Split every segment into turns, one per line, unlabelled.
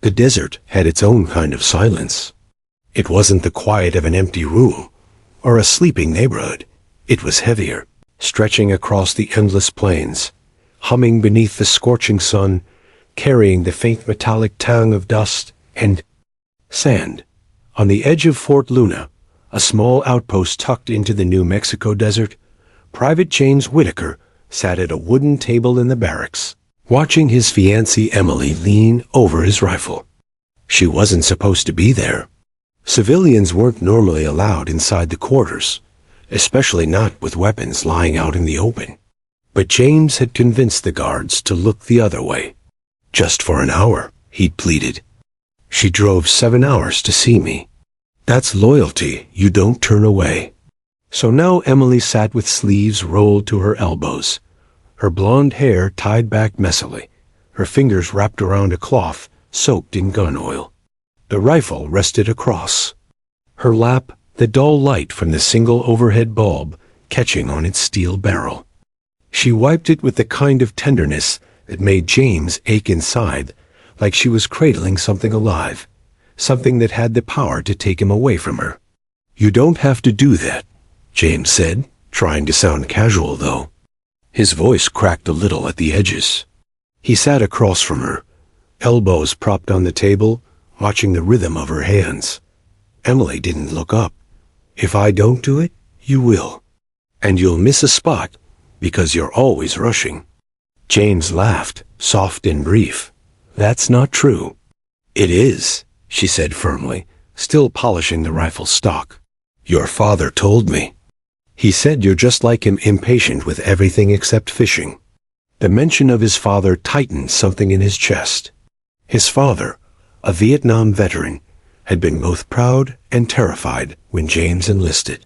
The desert had its own kind of silence. It wasn't the quiet of an empty room or a sleeping neighborhood. It was heavier, stretching across the endless plains, humming beneath the scorching sun, carrying the faint metallic tang of dust and sand. On the edge of Fort Luna, a small outpost tucked into the New Mexico desert, Private James Whitaker sat at a wooden table in the barracks, watching his fiancée Emily lean over his rifle. She wasn't supposed to be there. Civilians weren't normally allowed inside the quarters, especially not with weapons lying out in the open. But James had convinced the guards to look the other way. Just for an hour, he'd pleaded. She drove 7 hours to see me. That's loyalty you don't turn away. So now Emily sat with sleeves rolled to her elbows, her blonde hair tied back messily, her fingers wrapped around a cloth soaked in gun oil. The rifle rested across her lap, the dull light from the single overhead bulb catching on its steel barrel. She wiped it with the kind of tenderness that made James ache inside, like she was cradling something alive, something that had the power to take him away from her. "You don't have to do that," James said, trying to sound casual though. His voice cracked a little at the edges. He sat across from her, elbows propped on the table, watching the rhythm of her hands. Emily didn't look up. "If I don't do it, you will. And you'll miss a spot, because you're always rushing." James laughed, soft and brief. "That's not true." "It is," she said firmly, still polishing the rifle stock. "Your father told me. He said you're just like him, impatient with everything except fishing." The mention of his father tightened something in his chest. His father, a Vietnam veteran, had been both proud and terrified when James enlisted.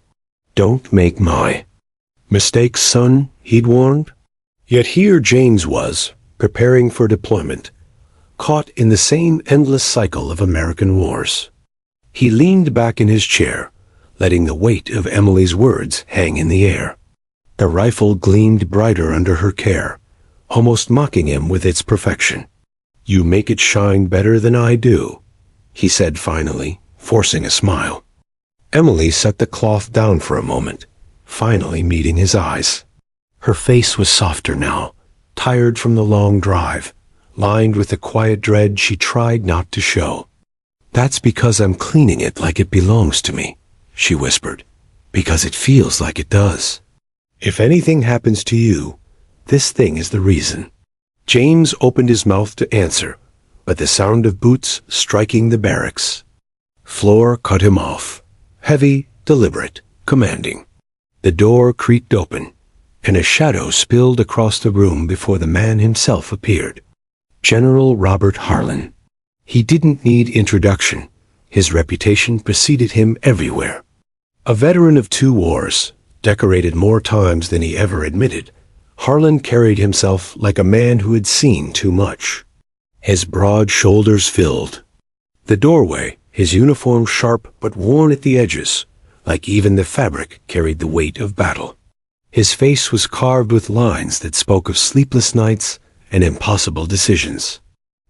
"Don't make my mistakes, son," he'd warned. Yet here James was, preparing for deployment, caught in the same endless cycle of American wars. He leaned back in his chair, letting the weight of Emily's words hang in the air. The rifle gleamed brighter under her care, almost mocking him with its perfection. "You make it shine better than I do," he said finally, forcing a smile. Emily set the cloth down for a moment, finally meeting his eyes. Her face was softer now, tired from the long drive, lined with the quiet dread she tried not to show. "That's because I'm cleaning it like it belongs to me," she whispered, "because it feels like it does. If anything happens to you, this thing is the reason." James opened his mouth to answer, but the sound of boots striking the barracks floor cut him off. Heavy, deliberate, commanding. The door creaked open, and a shadow spilled across the room before the man himself appeared. General Robert Harlan. He didn't need introduction. His reputation preceded him everywhere. A veteran of 2 wars, decorated more times than he ever admitted, Harlan carried himself like a man who had seen too much. His broad shoulders filled the doorway, his uniform sharp but worn at the edges, like even the fabric carried the weight of battle. His face was carved with lines that spoke of sleepless nights and impossible decisions.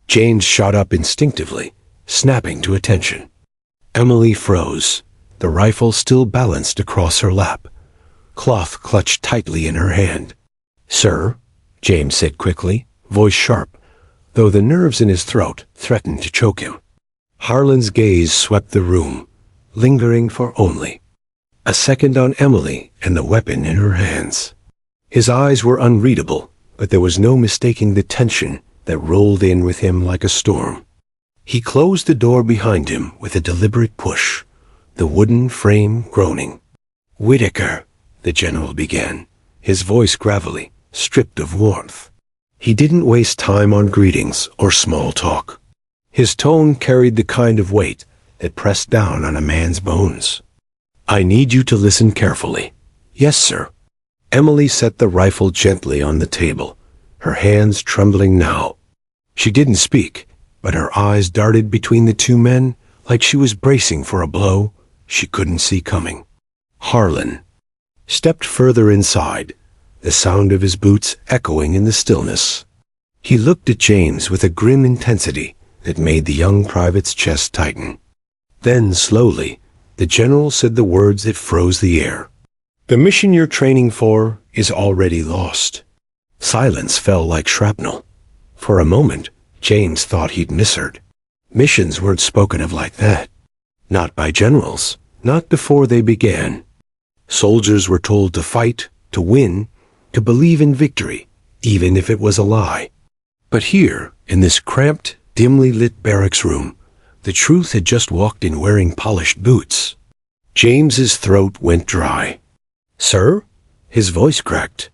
James shot up instinctively, snapping to attention. Emily froze, the rifle still balanced across her lap, cloth clutched tightly in her hand. "Sir," James said quickly, voice sharp, though the nerves in his throat threatened to choke him. Harlan's gaze swept the room, lingering for only a second on Emily and the weapon in her hands. His eyes were unreadable, but there was no mistaking the tension that rolled in with him like a storm. He closed the door behind him with a deliberate push, the wooden frame groaning. "Whitaker," the general began, his voice gravelly, stripped of warmth. He didn't waste time on greetings or small talk. His tone carried the kind of weight that pressed down on a man's bones. "I need you to listen carefully." "Yes, sir." Emily set the rifle gently on the table, her hands trembling now. She didn't speak, but her eyes darted between the 2 men like she was bracing for a blow she couldn't see coming. Harlan stepped further inside, the sound of his boots echoing in the stillness. He looked at James with a grim intensity that made the young private's chest tighten. Then, slowly, the general said the words that froze the air. "The mission you're training for is already lost." Silence fell like shrapnel. For a moment, James thought he'd misheard. Missions weren't spoken of like that. Not by generals, not before they began. Soldiers were told to fight, to win, to believe in victory, even if it was a lie. But here, in this cramped, dimly lit barracks room, the truth had just walked in wearing polished boots. James's throat went dry. "Sir?" His voice cracked.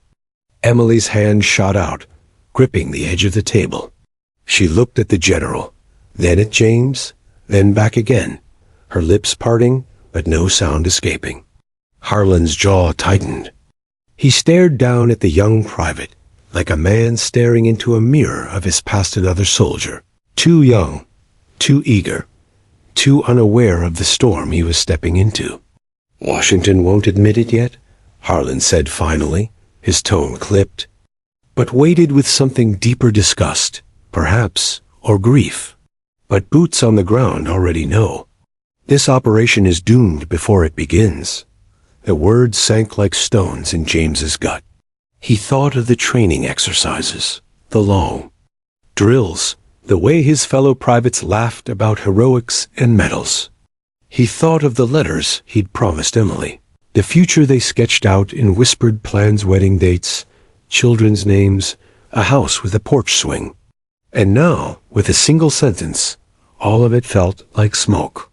Emily's hand shot out, gripping the edge of the table. She looked at the general, then at James, then back again, her lips parting, but no sound escaping. Harlan's jaw tightened. He stared down at the young private, like a man staring into a mirror of his past another soldier. Too young, too eager, too unaware of the storm he was stepping into. "Washington won't admit it yet?" Harlan said finally, his tone clipped, but weighted with something deeper disgust, perhaps, or grief. "But boots on the ground already know. This operation is doomed before it begins." The words sank like stones in James's gut. He thought of the training exercises, the long drills, the way his fellow privates laughed about heroics and medals. He thought of the letters he'd promised Emily, the future they sketched out in whispered plans, wedding dates, children's names, a house with a porch swing. And now, with a single sentence, all of it felt like smoke.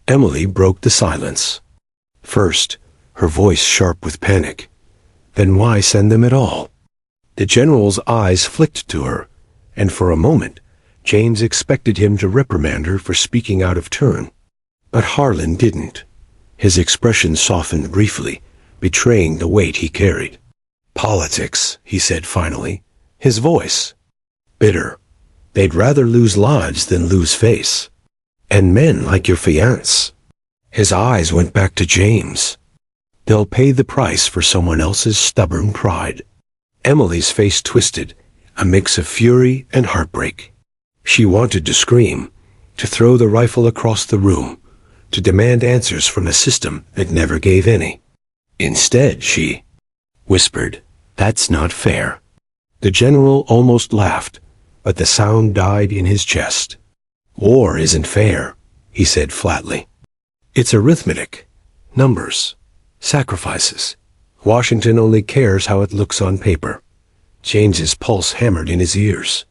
Emily broke the silence. First, her voice sharp with panic. Then why send them at all? The general's eyes flicked to her, and for a moment, James expected him to reprimand her for speaking out of turn. But Harlan didn't. His expression softened briefly, betraying the weight he carried. "Politics," he said finally, his voice bitter. "They'd rather lose lives than lose face. And men like your fiancé." His eyes went back to James. "They'll pay the price for someone else's stubborn pride." Emily's face twisted, a mix of fury and heartbreak. She wanted to scream, to throw the rifle across the room, to demand answers from a system that never gave any. Instead, she whispered, "That's not fair." The general almost laughed, but the sound died in his chest. "War isn't fair," he said flatly. "It's arithmetic, numbers, sacrifices. Washington only cares how it looks on paper." James's pulse hammered in his ears.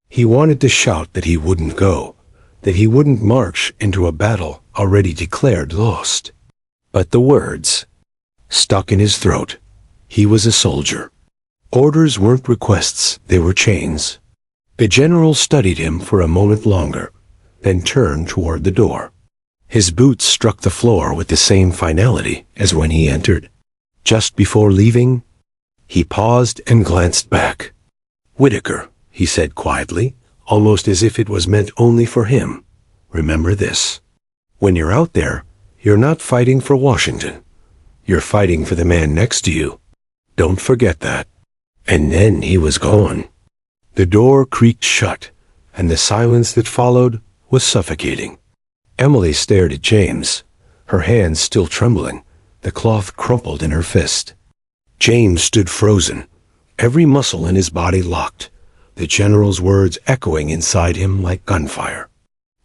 He wanted to shout that he wouldn't go, that he wouldn't march into a battle already declared lost. But the words stuck in his throat. He was a soldier. Orders weren't requests, they were chains. The general studied him for a moment longer, then turned toward the door. His boots struck the floor with the same finality as when he entered. Just before leaving, he paused and glanced back. "Whitaker," he said quietly, almost as if it was meant only for him, "remember this. When you're out there, you're not fighting for Washington. You're fighting for the man next to you. Don't forget that." And then he was gone. The door creaked shut, and the silence that followed was suffocating. Emily stared at James, her hands still trembling, the cloth crumpled in her fist. James stood frozen, every muscle in his body locked, the general's words echoing inside him like gunfire.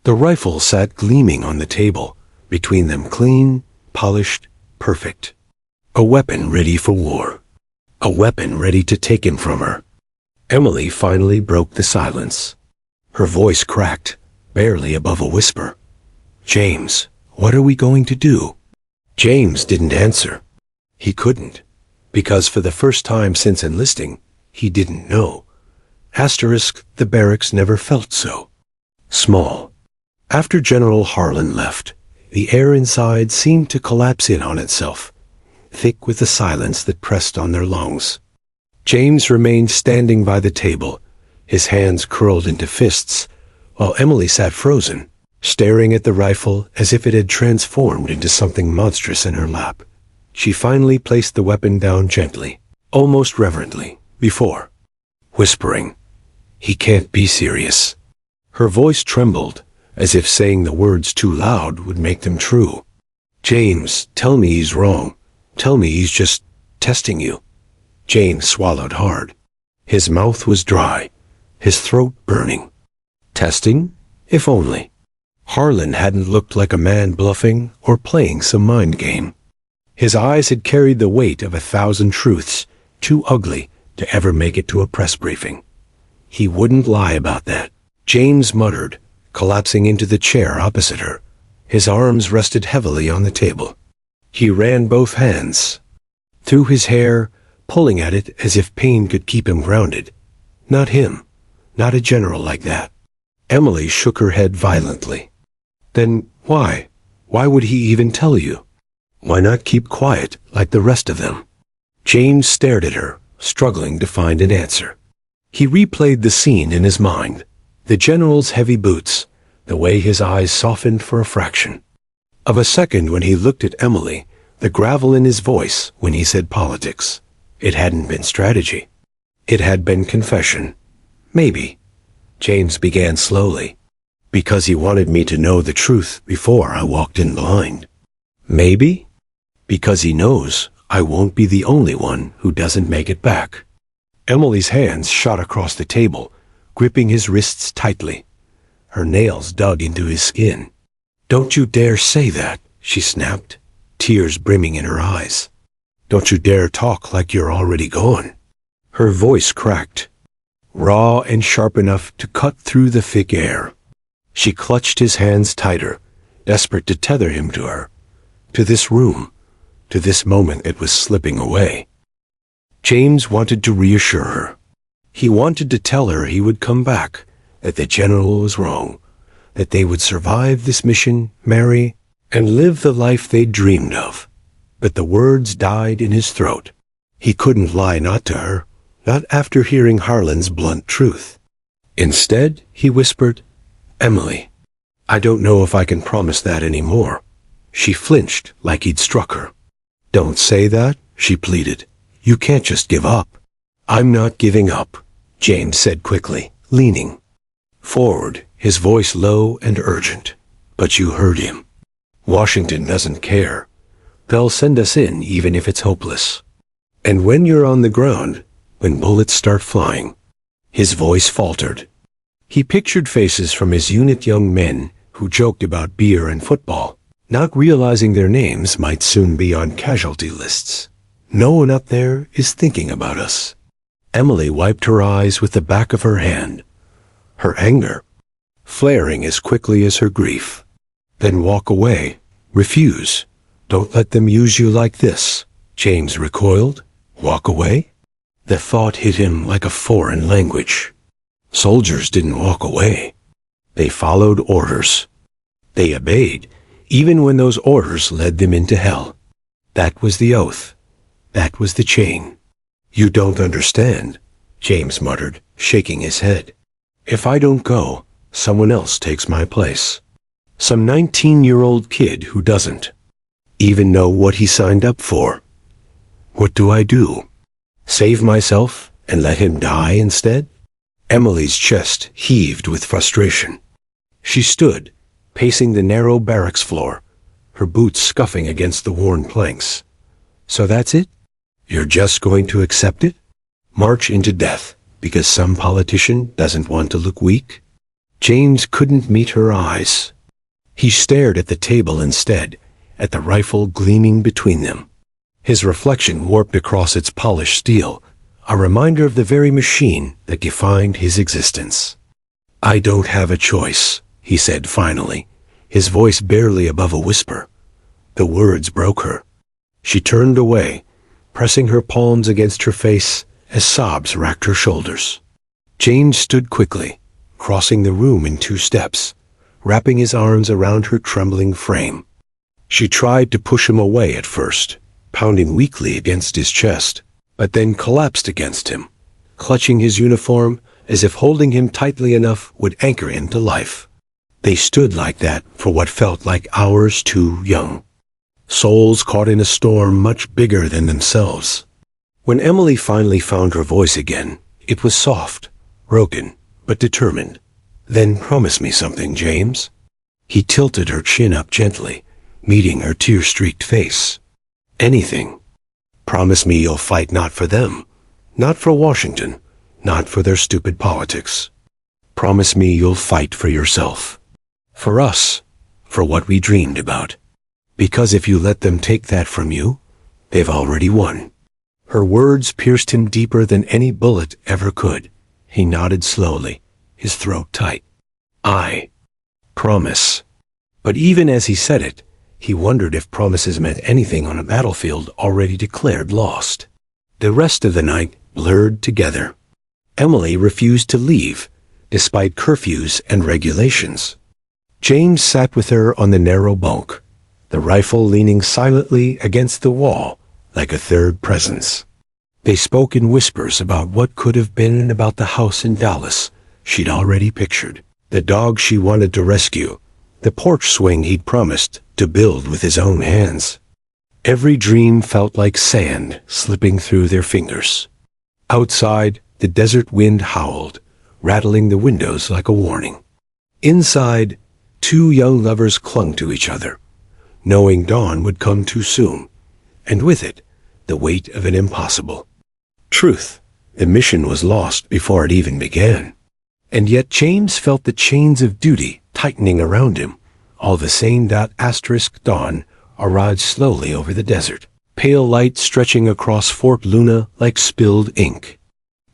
The rifle sat gleaming on the table, between them clean, polished, perfect. A weapon ready for war. A weapon ready to take him from her. Emily finally broke the silence. Her voice cracked, barely above a whisper. "James, what are we going to do?" James didn't answer. He couldn't, because for the first time since enlisting, he didn't know. Asterisk, the barracks never felt so small. After General Harlan left, the air inside seemed to collapse in on itself, thick with the silence that pressed on their lungs. James remained standing by the table, his hands curled into fists, while Emily sat frozen, staring at the rifle as if it had transformed into something monstrous in her lap. She finally placed the weapon down gently, almost reverently, before whispering, "He can't be serious." Her voice trembled, as if saying the words too loud would make them true. "James, tell me he's wrong. Tell me he's just testing you." James swallowed hard. His mouth was dry, his throat burning. Testing? If only. Harlan hadn't looked like a man bluffing or playing some mind game. His eyes had carried the weight of 1,000 truths, too ugly to ever make it to a press briefing. He wouldn't lie about that. James muttered, collapsing into the chair opposite her. His arms rested heavily on the table. He ran both hands through his hair, pulling at it as if pain could keep him grounded. Not him. Not a general like that. Emily shook her head violently. Then why? Why would he even tell you? Why not keep quiet like the rest of them? James stared at her, struggling to find an answer. He replayed the scene in his mind. The general's heavy boots, the way his eyes softened for a fraction of a second when he looked at Emily, the gravel in his voice when he said politics. It hadn't been strategy. It had been confession. Maybe, James began slowly, because he wanted me to know the truth before I walked in blind. Maybe, because he knows I won't be the only one who doesn't make it back. Emily's hands shot across the table, gripping his wrists tightly. Her nails dug into his skin. "Don't you dare say that," she snapped, tears brimming in her eyes. "Don't you dare talk like you're already gone." Her voice cracked, raw and sharp enough to cut through the thick air. She clutched his hands tighter, desperate to tether him to her, to this room, to this moment that was slipping away. James wanted to reassure her. He wanted to tell her he would come back, that the general was wrong, that they would survive this mission, marry, and live the life they'd dreamed of. But the words died in his throat. He couldn't lie not to her, not after hearing Harlan's blunt truth. Instead, he whispered, "Emily, I don't know if I can promise that anymore." She flinched like he'd struck her. "Don't say that," she pleaded. "You can't just give up." "I'm not giving up," James said quickly, leaning forward, his voice low and urgent. "But you heard him. Washington doesn't care. They'll send us in even if it's hopeless. And when you're on the ground, when bullets start flying," his voice faltered. He pictured faces from his unit, young men who joked about beer and football, not realizing their names might soon be on casualty lists. "No one up there is thinking about us." Emily wiped her eyes with the back of her hand, her anger flaring as quickly as her grief. "Then walk away. Refuse. Don't let them use you like this." James recoiled. Walk away? The thought hit him like a foreign language. Soldiers didn't walk away. They followed orders. They obeyed, even when those orders led them into hell. That was the oath. That was the chain. "You don't understand," James muttered, shaking his head. "If I don't go, someone else takes my place. Some 19-year-old kid who doesn't even know what he signed up for. What do I do? Save myself and let him die instead?" Emily's chest heaved with frustration. She stood, pacing the narrow barracks floor, her boots scuffing against the worn planks. "So that's it? You're just going to accept it? March into death because some politician doesn't want to look weak?" James couldn't meet her eyes. He stared at the table instead, at the rifle gleaming between them. His reflection warped across its polished steel, a reminder of the very machine that defined his existence. "I don't have a choice," he said finally, his voice barely above a whisper. The words broke her. She turned away, pressing her palms against her face as sobs racked her shoulders. James stood quickly, crossing the room in 2 steps, wrapping his arms around her trembling frame. She tried to push him away at first, pounding weakly against his chest, but then collapsed against him, clutching his uniform as if holding him tightly enough would anchor him to life. They stood like that for what felt like hours too young. Souls caught in a storm much bigger than themselves. When Emily finally found her voice again, it was soft, broken, but determined. Then promise me something, James. He tilted her chin up gently, meeting her tear-streaked face. Anything. Promise me you'll fight not for them, not for Washington, not for their stupid politics. Promise me you'll fight for yourself. For us, for what we dreamed about. Because if you let them take that from you, they've already won. Her words pierced him deeper than any bullet ever could. He nodded slowly, his throat tight. I promise. But even as he said it, he wondered if promises meant anything on a battlefield already declared lost. The rest of the night blurred together. Emily refused to leave, despite curfews and regulations. James sat with her on the narrow bunk, the rifle leaning silently against the wall like a third presence. They spoke in whispers about what could have been and about the house in Dallas she'd already pictured, the dog she wanted to rescue, the porch swing he'd promised to build with his own hands. Every dream felt like sand slipping through their fingers. Outside, the desert wind howled, rattling the windows like a warning. Inside, two young lovers clung to each other, knowing dawn would come too soon, and with it, the weight of an impossible truth. The mission was lost before it even began. And yet James felt the chains of duty tightening around him. All the same. Dawn arrived slowly over the desert, pale light stretching across Fort Luna like spilled ink.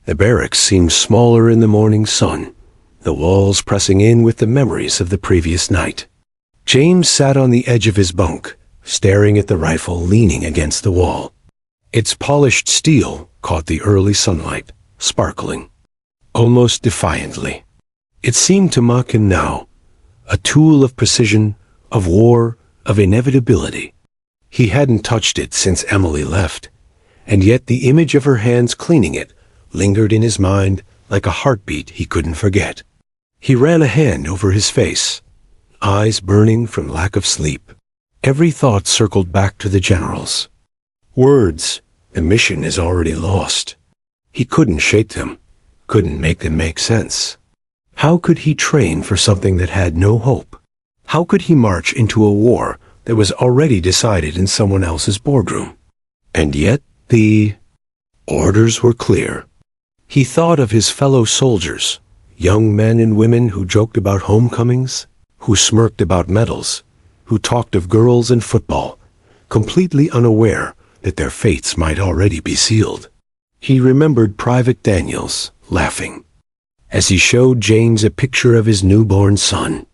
The barracks seemed smaller in the morning sun, the walls pressing in with the memories of the previous night. James sat on the edge of his bunk, staring at the rifle leaning against the wall. Its polished steel caught the early sunlight, sparkling, almost defiantly. It seemed to mock him now, a tool of precision, of war, of inevitability. He hadn't touched it since Emily left, and yet the image of her hands cleaning it lingered in his mind like a heartbeat he couldn't forget. He ran a hand over his face, eyes burning from lack of sleep. Every thought circled back to the generals. Words, the mission is already lost. He couldn't shake them, couldn't make them make sense. How could he train for something that had no hope? How could he march into a war that was already decided in someone else's boardroom? And yet the orders were clear. He thought of his fellow soldiers, young men and women who joked about homecomings, who smirked about medals, who talked of girls and football, completely unaware that their fates might already be sealed. He remembered Private Daniels, laughing, as he showed James a picture of his newborn son.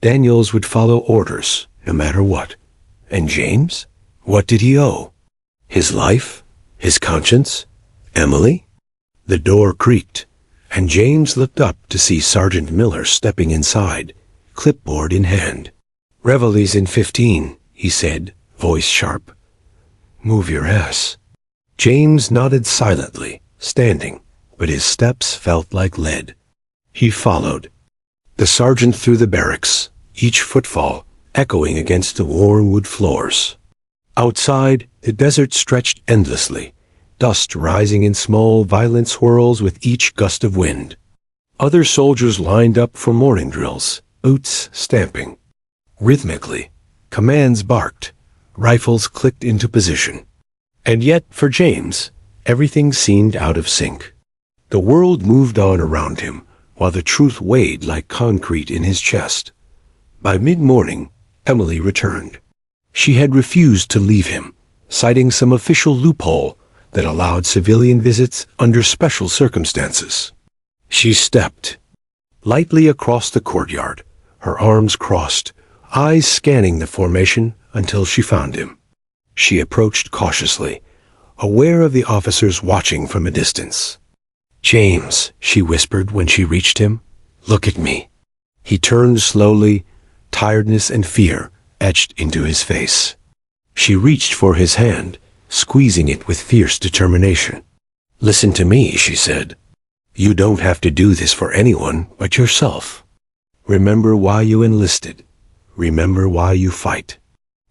Daniels would follow orders, no matter what. And James? What did he owe? His life? His conscience? Emily? The door creaked, and James looked up to see Sergeant Miller stepping inside, clipboard in hand. "Reveille's in 15, he said, voice sharp. "Move your ass." James nodded silently, standing, but his steps felt like lead. He followed. The sergeant through the barracks, each footfall echoing against the worn wood floors. Outside, the desert stretched endlessly, dust rising in small, violent swirls with each gust of wind. Other soldiers lined up for morning drills, boots stamping. Rhythmically, commands barked, rifles clicked into position. And yet, for James, everything seemed out of sync. The world moved on around him, while the truth weighed like concrete in his chest. By mid-morning, Emily returned. She had refused to leave him, citing some official loophole that allowed civilian visits under special circumstances. She stepped lightly across the courtyard, her arms crossed, eyes scanning the formation until she found him. She approached cautiously, aware of the officers watching from a distance. "James," she whispered when she reached him, "look at me." He turned slowly, tiredness and fear etched into his face. She reached for his hand, squeezing it with fierce determination. "Listen to me," she said. "You don't have to do this for anyone but yourself. Remember why you enlisted. Remember why you fight.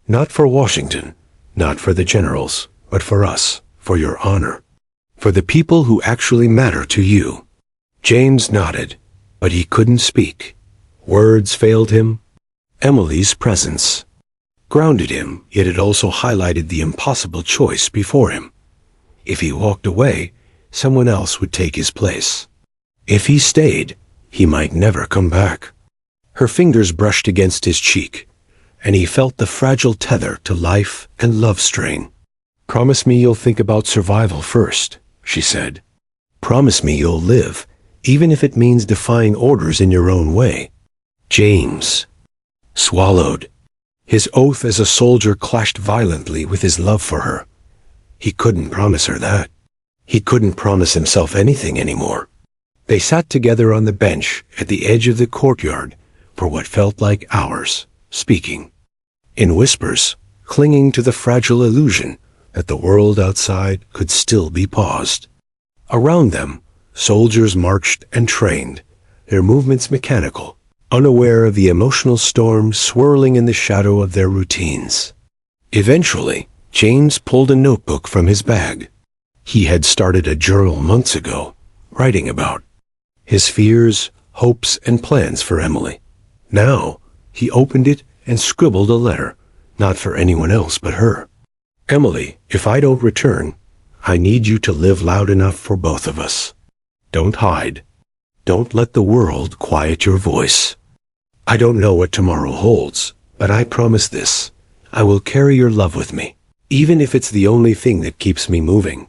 Not for Washington, not for the generals, but for us, for your honor, for the people who actually matter to you." James nodded, But he couldn't speak. Words failed him. Emily's presence grounded him, yet it also highlighted the impossible choice before him. If he walked away, someone else would take his place. If he stayed, he might never come back. Her fingers brushed against his cheek, and he felt the fragile tether to life and love strain. "Promise me you'll think about survival first," she said. "Promise me you'll live, even if it means defying orders in your own way." James swallowed. His oath as a soldier clashed violently with his love for her. He couldn't promise her that. He couldn't promise himself anything anymore. They sat together on the bench at the edge of the courtyard for what felt like hours, speaking in whispers, clinging to the fragile illusion that the world outside could still be paused. Around them, soldiers marched and trained, their movements mechanical, unaware of the emotional storm swirling in the shadow of their routines. Eventually, James pulled a notebook from his bag. He had started a journal months ago, writing about his fears, hopes, and plans for Emily. Now, he opened it and scribbled a letter, not for anyone else but her. "Emily, if I don't return, I need you to live loud enough for both of us. Don't hide. Don't let the world quiet your voice. I don't know what tomorrow holds, but I promise this. I will carry your love with me, even if it's the only thing that keeps me moving.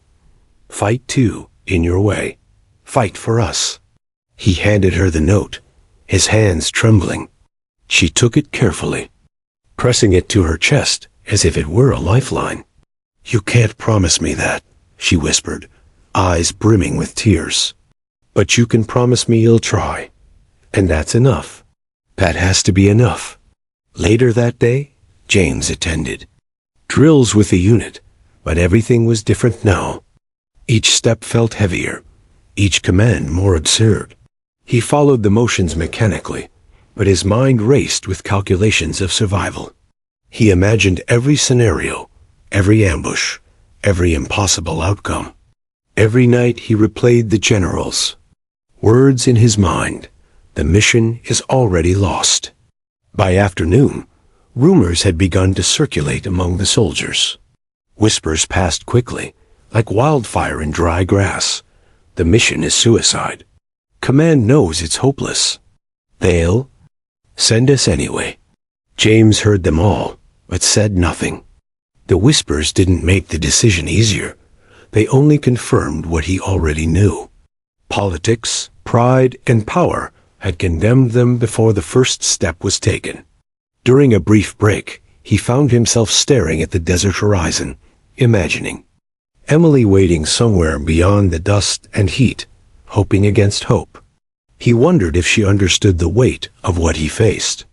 Fight too, in your way. Fight for us." He handed her the note, his hands trembling. She took it carefully, pressing it to her chest as if it were a lifeline. "You can't promise me that," she whispered, eyes brimming with tears. "But you can promise me you'll try. And that's enough. That has to be enough." Later that day, James attended drills with the unit, but everything was different now. Each step felt heavier, each command more absurd. He followed the motions mechanically, but his mind raced with calculations of survival. He imagined every scenario, every ambush, every impossible outcome. Every night he replayed the generals' words in his mind. The mission is already lost. By afternoon, rumors had begun to circulate among the soldiers. Whispers passed quickly, like wildfire in dry grass. The mission is suicide. Command knows it's hopeless. They'll send us anyway. James heard them all, but said nothing. The whispers didn't make the decision easier. They only confirmed what he already knew. Politics, pride, and power had condemned them before the first step was taken. During a brief break, he found himself staring at the desert horizon, imagining Emily waiting somewhere beyond the dust and heat, hoping against hope. He wondered if she understood the weight of what he faced.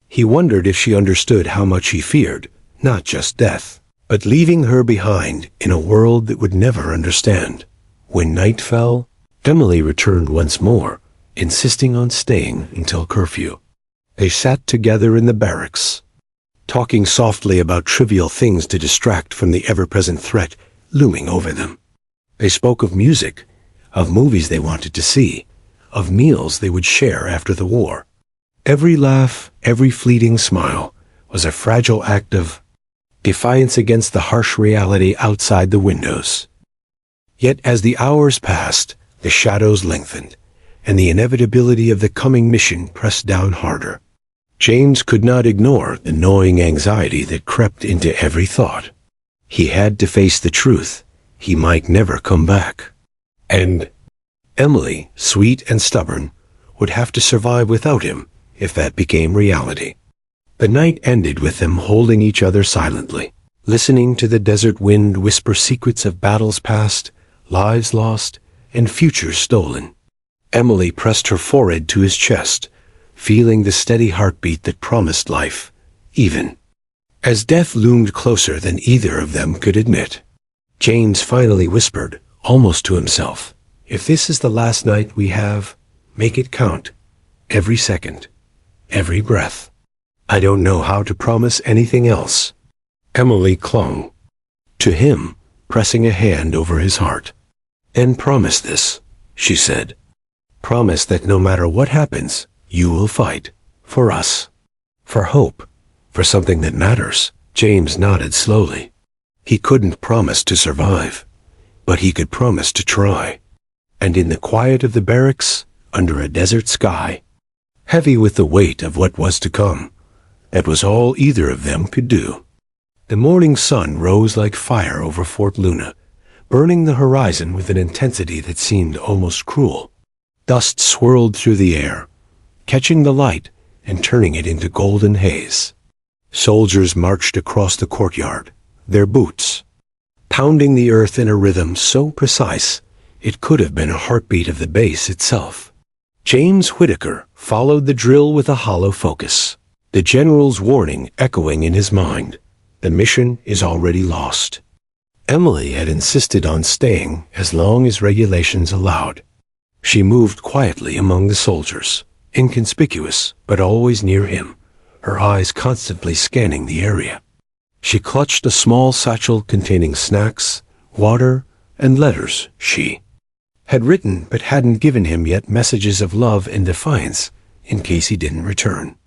He wondered if she understood how much he feared, not just death, but leaving her behind in a world that would never understand. When night fell, Emily returned once more, insisting on staying until curfew. They sat together in the barracks, talking softly about trivial things to distract from the ever-present threat looming over them. They spoke of music, of movies they wanted to see, of meals they would share after the war. Every laugh, every fleeting smile was a fragile act of defiance against the harsh reality outside the windows. Yet as the hours passed, the shadows lengthened, and the inevitability of the coming mission pressed down harder. James could not ignore the gnawing anxiety that crept into every thought. He had to face the truth. He might never come back. And Emily, sweet and stubborn, would have to survive without him if that became reality. The night ended with them holding each other silently, listening to the desert wind whisper secrets of battles past, lives lost, and futures stolen. Emily pressed her forehead to his chest, feeling the steady heartbeat that promised life, even as death loomed closer than either of them could admit. James finally whispered, almost to himself, "If this is the last night we have, make it count. Every second, every breath." "I don't know how to promise anything else." Emily clung to him, pressing a hand over his heart. "And promise this," she said. Promise that no matter what happens, you will fight. For us. For hope. For something that matters. James nodded slowly. He couldn't promise to survive, but he could promise to try. And in the quiet of the barracks, under a desert sky, heavy with the weight of what was to come, that was all either of them could do. The morning sun rose like fire over Fort Luna, burning the horizon with an intensity that seemed almost cruel. Dust swirled through the air, catching the light and turning it into golden haze. Soldiers marched across the courtyard, their boots pounding the earth in a rhythm so precise it could have been a heartbeat of the base itself. James Whitaker followed the drill with a hollow focus, the general's warning echoing in his mind. The mission is already lost. Emily had insisted on staying as long as regulations allowed. She moved quietly among the soldiers, inconspicuous but always near him, her eyes constantly scanning the area. She clutched a small satchel containing snacks, water, and letters she had written but hadn't given him yet, messages of love and defiance in case he didn't return.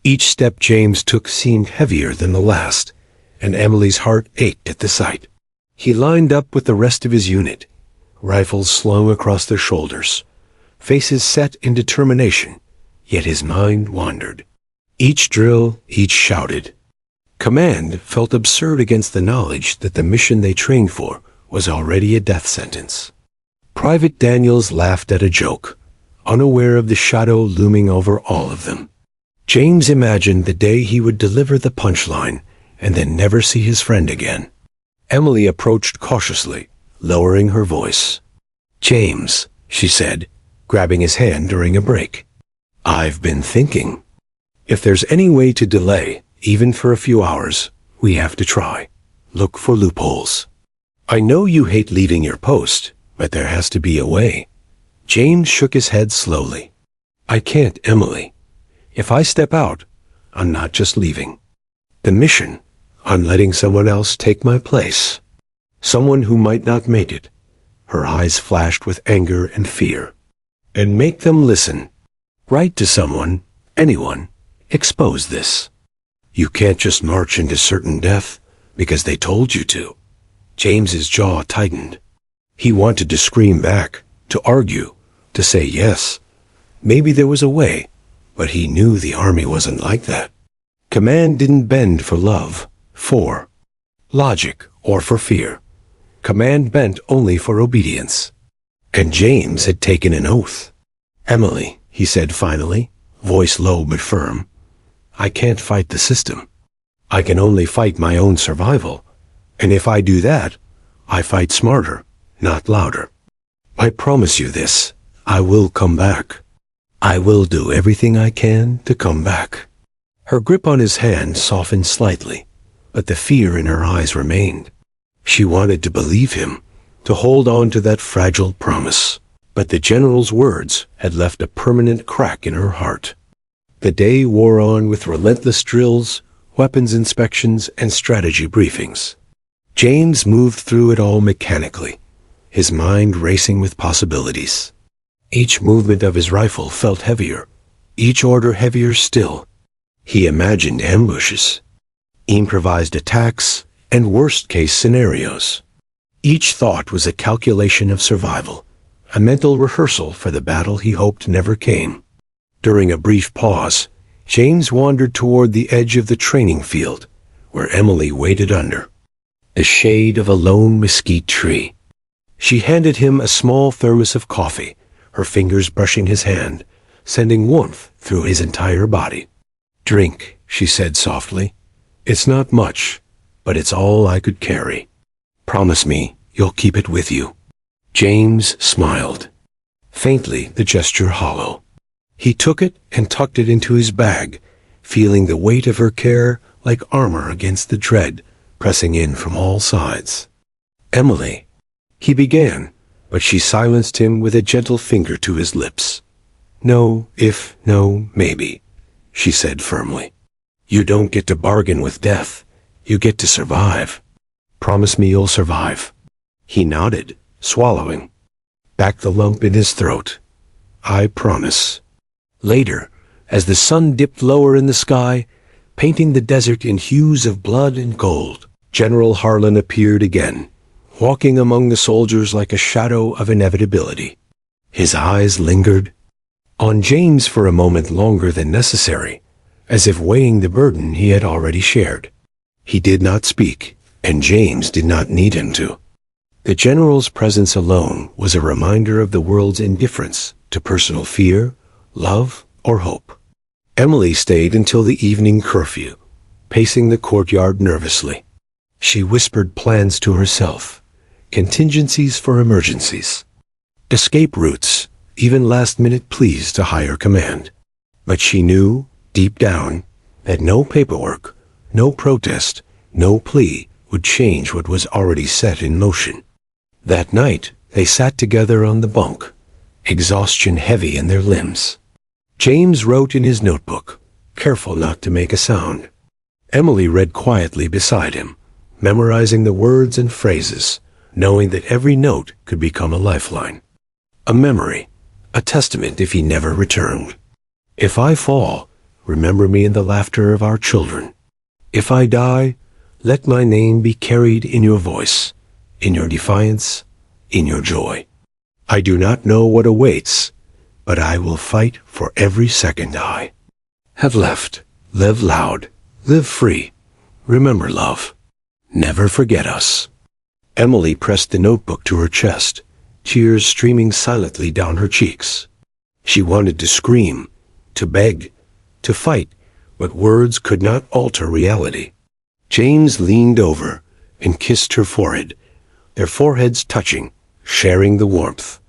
Each step James took seemed heavier than the last, and Emily's heart ached at the sight. He lined up with the rest of his unit, rifles slung across their shoulders, faces set in determination, yet his mind wandered. Each drill, each shouted. Command felt absurd against the knowledge that the mission they trained for was already a death sentence. Private Daniels laughed at a joke, unaware of the shadow looming over all of them. James imagined the day he would deliver the punchline and then never see his friend again. Emily approached cautiously, lowering her voice. "James," she said, grabbing his hand during a break. "I've been thinking. If there's any way to delay, even for a few hours, we have to try. Look for loopholes. I know you hate leaving your post, but there has to be a way." James shook his head slowly. "I can't, Emily. If I step out, I'm not just leaving. The mission, I'm letting someone else take my place. Someone who might not make it." Her eyes flashed with anger and fear. "And make them listen. Write to someone, anyone. Expose this. You can't just march into certain death because they told you to." James's jaw tightened. He wanted to scream back, to argue, to say yes. Maybe there was a way, but he knew the army wasn't like that. Command didn't bend for love, for logic, or for fear. Command bent only for obedience. And James had taken an oath. "Emily," he said finally, voice low but firm, "I can't fight the system. I can only fight my own survival. And if I do that, I fight smarter, not louder. I promise you this, I will come back. I will do everything I can to come back." Her grip on his hand softened slightly, but the fear in her eyes remained. She wanted to believe him, to hold on to that fragile promise. But the general's words had left a permanent crack in her heart. The day wore on with relentless drills, weapons inspections, and strategy briefings. James moved through it all mechanically, his mind racing with possibilities. Each movement of his rifle felt heavier, each order heavier still. He imagined ambushes, improvised attacks, and worst-case scenarios. Each thought was a calculation of survival, a mental rehearsal for the battle he hoped never came. During a brief pause, James wandered toward the edge of the training field, where Emily waited under the shade of a lone mesquite tree. She handed him a small thermos of coffee, her fingers brushing his hand, sending warmth through his entire body. "Drink," she said softly. "It's not much, but it's all I could carry. Promise me you'll keep it with you." James smiled. Faintly, the gesture hollow. He took it and tucked it into his bag, feeling the weight of her care like armor against the dread pressing in from all sides. "Emily," he began, but she silenced him with a gentle finger to his lips. "No, if, no, maybe," she said firmly. "You don't get to bargain with death. You get to survive. Promise me you'll survive." He nodded, swallowing back the lump in his throat. I promise. Later, as the sun dipped lower in the sky, painting the desert in hues of blood and gold, General Harlan appeared again, walking among the soldiers like a shadow of inevitability. His eyes lingered on James for a moment longer than necessary, as if weighing the burden he had already shared. He did not speak, and James did not need him to. The general's presence alone was a reminder of the world's indifference to personal fear, love, or hope. Emily stayed until the evening curfew, pacing the courtyard nervously. She whispered plans to herself, contingencies for emergencies, escape routes, even last-minute pleas to higher command. But she knew, deep down, that no paperwork, no protest, no plea would change what was already set in motion. That night, they sat together on the bunk, exhaustion heavy in their limbs. James wrote in his notebook, careful not to make a sound. Emily read quietly beside him, memorizing the words and phrases, knowing that every note could become a lifeline. A memory, a testament if he never returned. If I fall, remember me in the laughter of our children. If I die, let my name be carried in your voice, in your defiance, in your joy. I do not know what awaits, but I will fight for every second I have left. Live loud, live free. Remember, love. Never forget us. Emily pressed the notebook to her chest, tears streaming silently down her cheeks. She wanted to scream, to beg, to fight, but words could not alter reality. James leaned over and kissed her forehead, their foreheads touching, sharing the warmth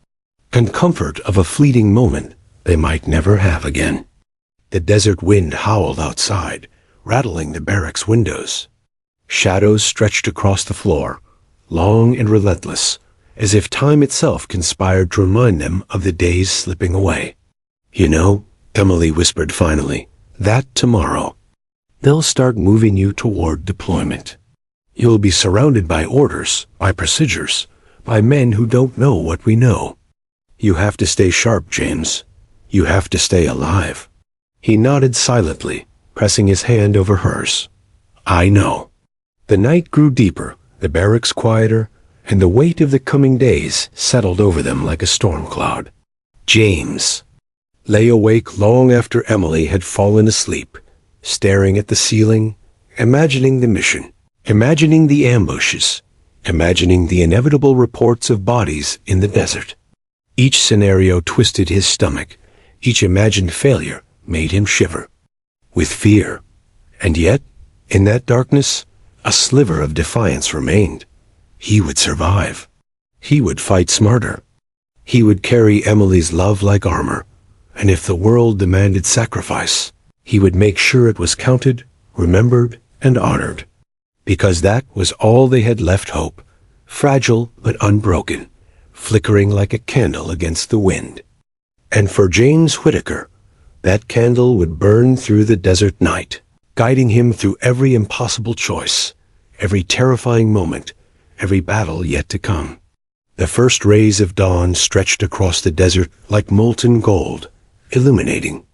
and comfort of a fleeting moment they might never have again. The desert wind howled outside, rattling the barracks windows. Shadows stretched across the floor, long and relentless, as if time itself conspired to remind them of the days slipping away. You know, Emily whispered finally, that tomorrow, they'll start moving you toward deployment. You'll be surrounded by orders, by procedures, by men who don't know what we know. You have to stay sharp, James. You have to stay alive. He nodded silently, pressing his hand over hers. I know. The night grew deeper, the barracks quieter, and the weight of the coming days settled over them like a storm cloud. James lay awake long after Emily had fallen asleep, staring at the ceiling, imagining the mission, imagining the ambushes, imagining the inevitable reports of bodies in the desert. Each scenario twisted his stomach. Each imagined failure made him shiver with fear. And yet, in that darkness, a sliver of defiance remained. He would survive. He would fight smarter. He would carry Emily's love like armor, and if the world demanded sacrifice, he would make sure it was counted, remembered, and honored. Because that was all they had left hope, fragile but unbroken, flickering like a candle against the wind. And for James Whitaker, that candle would burn through the desert night, guiding him through every impossible choice, every terrifying moment, every battle yet to come. The first rays of dawn stretched across the desert like molten gold, illuminating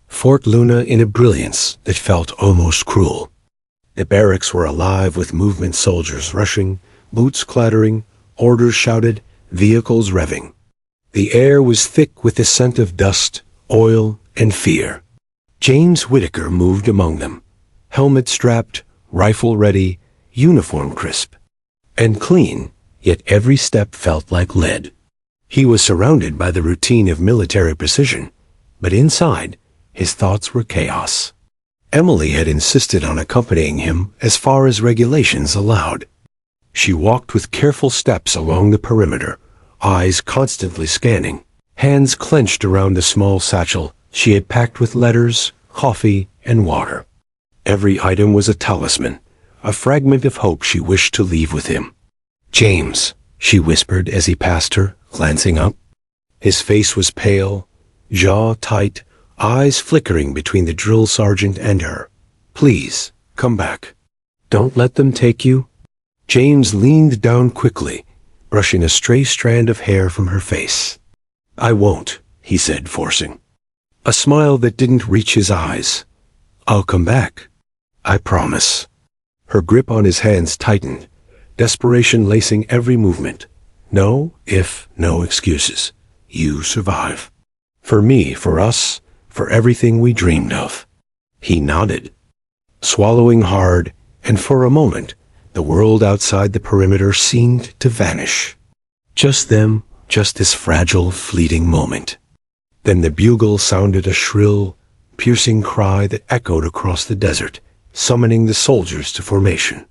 Fort Luna in a brilliance that felt almost cruel. The barracks were alive with movement, soldiers rushing, boots clattering, orders shouted, vehicles revving. The air was thick with the scent of dust, oil, and fear. James Whitaker moved among them, helmet strapped, rifle ready, uniform crisp and clean, yet every step felt like lead. He was surrounded by the routine of military precision, but inside, his thoughts were chaos. Emily had insisted on accompanying him as far as regulations allowed. She walked with careful steps along the perimeter, eyes constantly scanning, hands clenched around the small satchel she had packed with letters, coffee, and water. Every item was a talisman, a fragment of hope she wished to leave with him. James, she whispered as he passed her, glancing up. His face was pale, jaw tight, eyes flickering between the drill sergeant and her. Please, come back. Don't let them take you. James leaned down quickly, brushing a stray strand of hair from her face. I won't, he said, forcing a smile that didn't reach his eyes. "I'll come back. I promise." Her grip on his hands tightened, desperation lacing every movement. "No if, no excuses. You survive. For me, for us, for everything we dreamed of." He nodded, swallowing hard, and for a moment, the world outside the perimeter seemed to vanish. Just them, just this fragile, fleeting moment. Then the bugle sounded a shrill, piercing cry that echoed across the desert, summoning the soldiers to formation.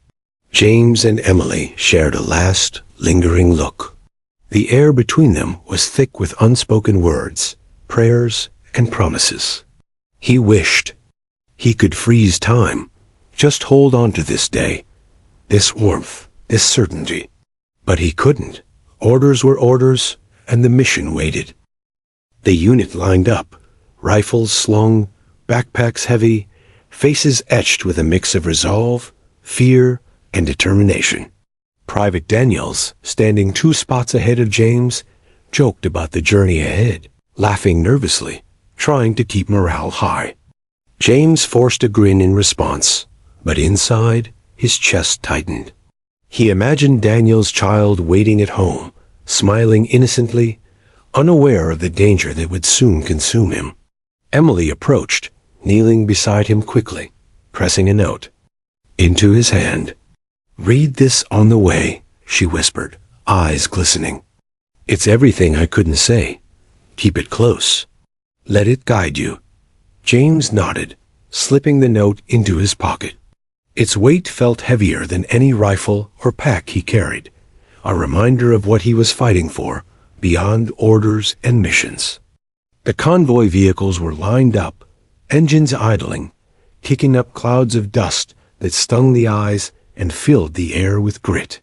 James and Emily shared a last, lingering look. The air between them was thick with unspoken words, prayers, and promises. He wished he could freeze time, just hold on to this day, this warmth, this certainty. But he couldn't. Orders were orders, and the mission waited. The unit lined up, rifles slung, backpacks heavy, faces etched with a mix of resolve, fear, and determination. Private Daniels, standing 2 spots ahead of James, joked about the journey ahead, laughing nervously, trying to keep morale high. James forced a grin in response, but inside, his chest tightened. He imagined Daniel's child waiting at home, smiling innocently, unaware of the danger that would soon consume him. Emily approached, kneeling beside him quickly, pressing a note into his hand. "Read this on the way," she whispered, eyes glistening. "It's everything I couldn't say. Keep it close. Let it guide you." James nodded, slipping the note into his pocket. Its weight felt heavier than any rifle or pack he carried, a reminder of what he was fighting for, beyond orders and missions. The convoy vehicles were lined up, engines idling, kicking up clouds of dust that stung the eyes and filled the air with grit.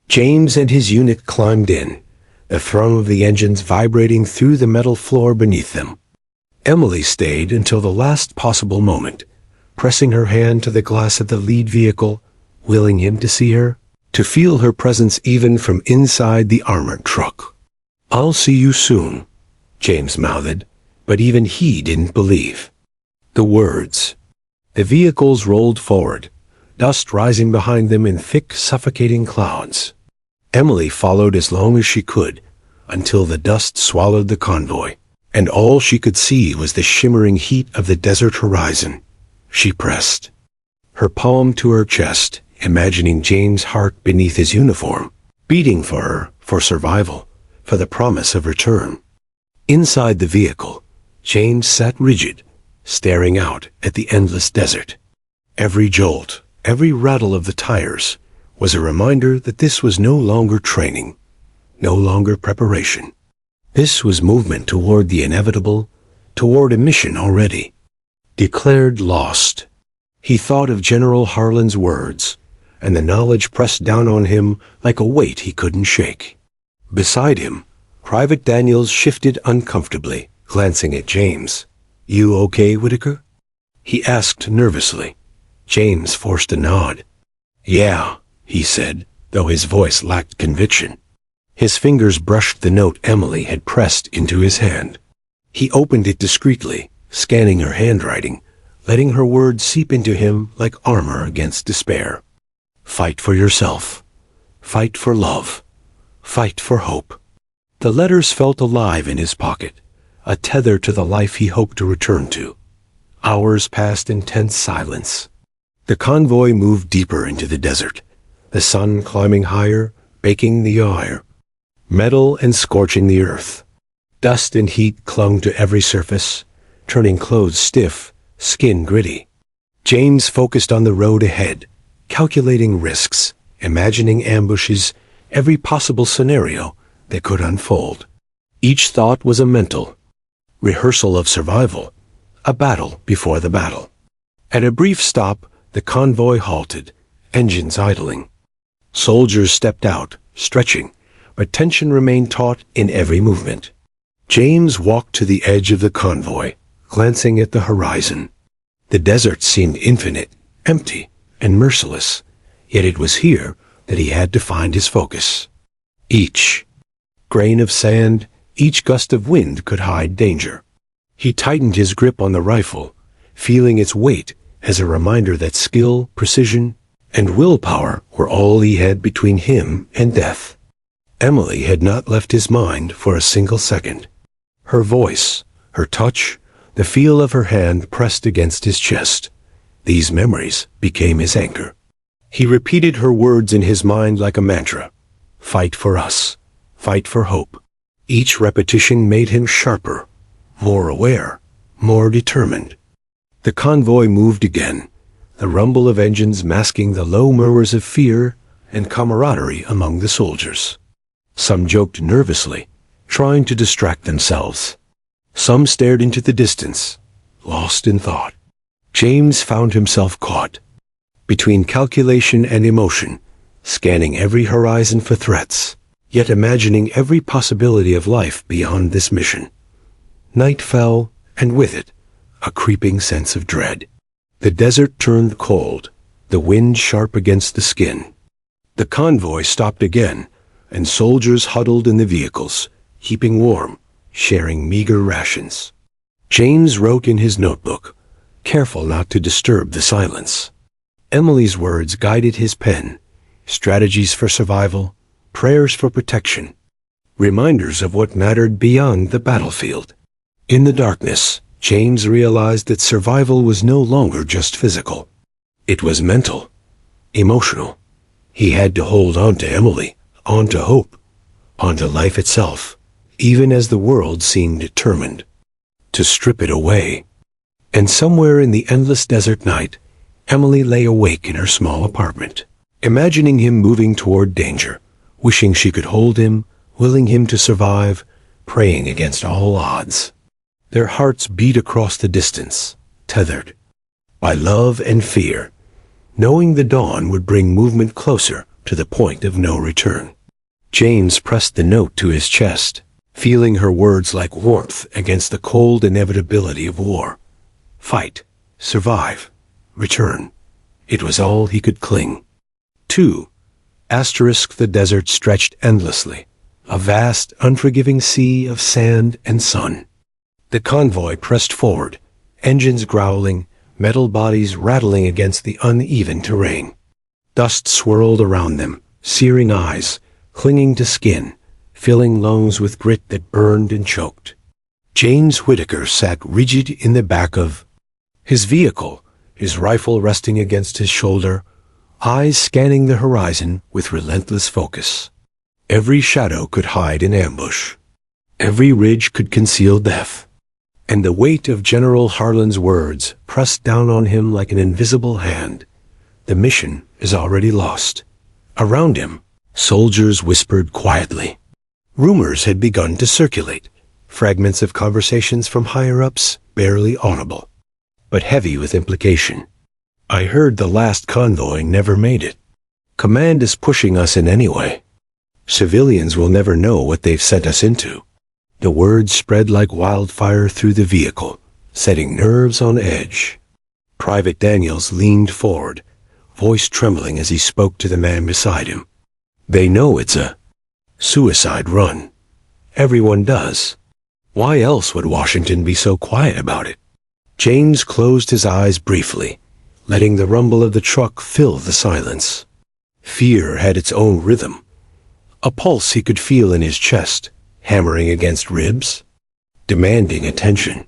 James and his unit climbed in, the thrum of the engines vibrating through the metal floor beneath them. Emily stayed until the last possible moment, pressing her hand to the glass of the lead vehicle, willing him to see her, to feel her presence even from inside the armored truck. "I'll see you soon," James mouthed, but even he didn't believe the words. The vehicles rolled forward, dust rising behind them in thick, suffocating clouds. Emily followed as long as she could, until the dust swallowed the convoy, and all she could see was the shimmering heat of the desert horizon. She pressed her palm to her chest, imagining James' heart beneath his uniform, beating for her, for survival, for the promise of return. Inside the vehicle, James sat rigid, staring out at the endless desert. Every jolt, every rattle of the tires was a reminder that this was no longer training, no longer preparation. This was movement toward the inevitable, toward a mission already declared lost. He thought of General Harlan's words, and the knowledge pressed down on him like a weight he couldn't shake. Beside him, Private Daniels shifted uncomfortably, glancing at James. "You okay, Whitaker?" he asked nervously. James forced a nod. "Yeah," he said, though his voice lacked conviction. His fingers brushed the note Emily had pressed into his hand. He opened it discreetly, scanning her handwriting, letting her words seep into him like armor against despair. "Fight for yourself. Fight for love. Fight for hope." The letters felt alive in his pocket, a tether to the life he hoped to return to. Hours passed in tense silence. The convoy moved deeper into the desert, the sun climbing higher, baking the air, metal and scorching the earth. Dust and heat clung to every surface, turning clothes stiff, skin gritty. James focused on the road ahead, calculating risks, imagining ambushes, every possible scenario that could unfold. Each thought was a mental rehearsal of survival, a battle before the battle. At a brief stop, the convoy halted, engines idling. Soldiers stepped out, stretching, but tension remained taut in every movement. James walked to the edge of the convoy, glancing at the horizon. The desert seemed infinite, empty, and merciless, yet it was here that he had to find his focus. Each grain of sand, Each gust of wind could hide danger. He tightened his grip on the rifle, feeling its weight as a reminder that skill, precision, and willpower were all he had between him and death. Emily had not left his mind for a single second. Her voice, her touch, the feel of her hand pressed against his chest. These memories became his anchor. He repeated her words in his mind like a mantra. Fight for us. Fight for hope. Each repetition made him sharper, more aware, more determined. The convoy moved again, the rumble of engines masking the low murmurs of fear and camaraderie among the soldiers. Some joked nervously, trying to distract themselves. Some stared into the distance, lost in thought. James found himself caught between calculation and emotion, scanning every horizon for threats, yet imagining every possibility of life beyond this mission. Night fell, and with it, a creeping sense of dread. The desert turned cold, the wind sharp against the skin. The convoy stopped again, and soldiers huddled in the vehicles, keeping warm, sharing meager rations. James wrote in his notebook, careful not to disturb the silence. Emily's words guided his pen, strategies for survival, prayers for protection, reminders of what mattered beyond the battlefield. In the darkness, James realized that survival was no longer just physical. It was mental, emotional. He had to hold on to Emily, on to hope, on to life itself, even as the world seemed determined to strip it away. And somewhere in the endless desert night, Emily lay awake in her small apartment, imagining him moving toward danger, wishing she could hold him, willing him to survive, praying against all odds. Their hearts beat across the distance, tethered by love and fear, knowing the dawn would bring movement closer to the point of no return. James pressed the note to his chest, feeling her words like warmth against the cold inevitability of war. Fight, survive, return. It was all he could cling to. The desert stretched endlessly, a vast, unforgiving sea of sand and sun. The convoy pressed forward, engines growling, metal bodies rattling against the uneven terrain. Dust swirled around them, searing eyes, clinging to skin, filling lungs with grit that burned and choked. James Whitaker sat rigid in the back of his vehicle, his rifle resting against his shoulder, eyes scanning the horizon with relentless focus. Every shadow could hide an ambush. Every ridge could conceal death. And the weight of General Harlan's words pressed down on him like an invisible hand. The mission is already lost. Around him, soldiers whispered quietly. Rumors had begun to circulate, fragments of conversations from higher-ups, barely audible, but heavy with implication. I heard the last convoy never made it. Command is pushing us in anyway. Civilians will never know what they've sent us into. The words spread like wildfire through the vehicle, setting nerves on edge. Private Daniels leaned forward, voice trembling as he spoke to the man beside him. They know it's a suicide run. Everyone does. Why else would Washington be so quiet about it? James closed his eyes briefly, letting the rumble of the truck fill the silence. Fear had its own rhythm, a pulse he could feel in his chest, hammering against ribs, demanding attention.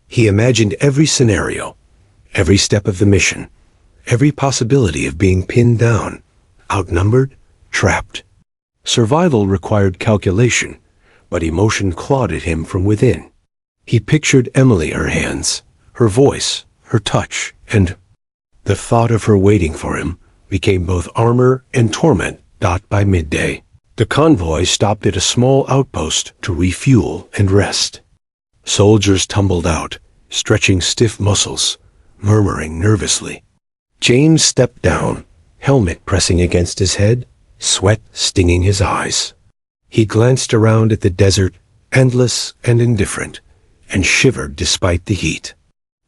He imagined every scenario, every step of the mission, every possibility of being pinned down, outnumbered, trapped. Survival required calculation, but emotion clawed at him from within. He pictured Emily, her hands, her voice, her touch, and the thought of her waiting for him became both armor and torment. By midday, the convoy stopped at a small outpost to refuel and rest. Soldiers tumbled out, stretching stiff muscles, murmuring nervously. James stepped down, helmet pressing against his head, sweat stinging his eyes. He glanced around at the desert, endless and indifferent, and shivered despite the heat.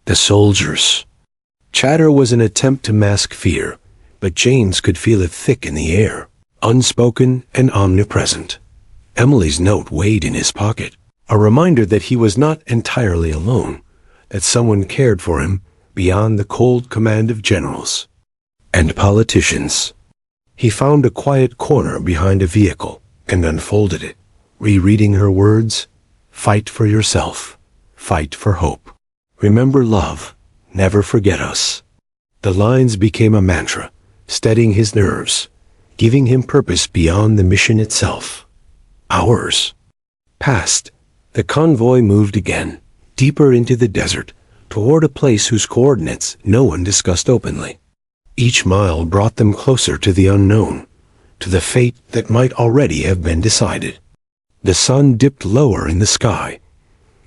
The soldiers. Chatter was an attempt to mask fear, but James could feel it thick in the air, unspoken and omnipresent. Emily's note weighed in his pocket. A reminder that he was not entirely alone, that someone cared for him beyond the cold command of generals and politicians. He found a quiet corner behind a vehicle and unfolded it, rereading her words, "Fight for yourself. Fight for hope. Remember love. Never forget us." The lines became a mantra, steadying his nerves, giving him purpose beyond the mission itself. Hours passed. The convoy moved again, deeper into the desert, toward a place whose coordinates no one discussed openly. Each mile brought them closer to the unknown, to the fate that might already have been decided. The sun dipped lower in the sky,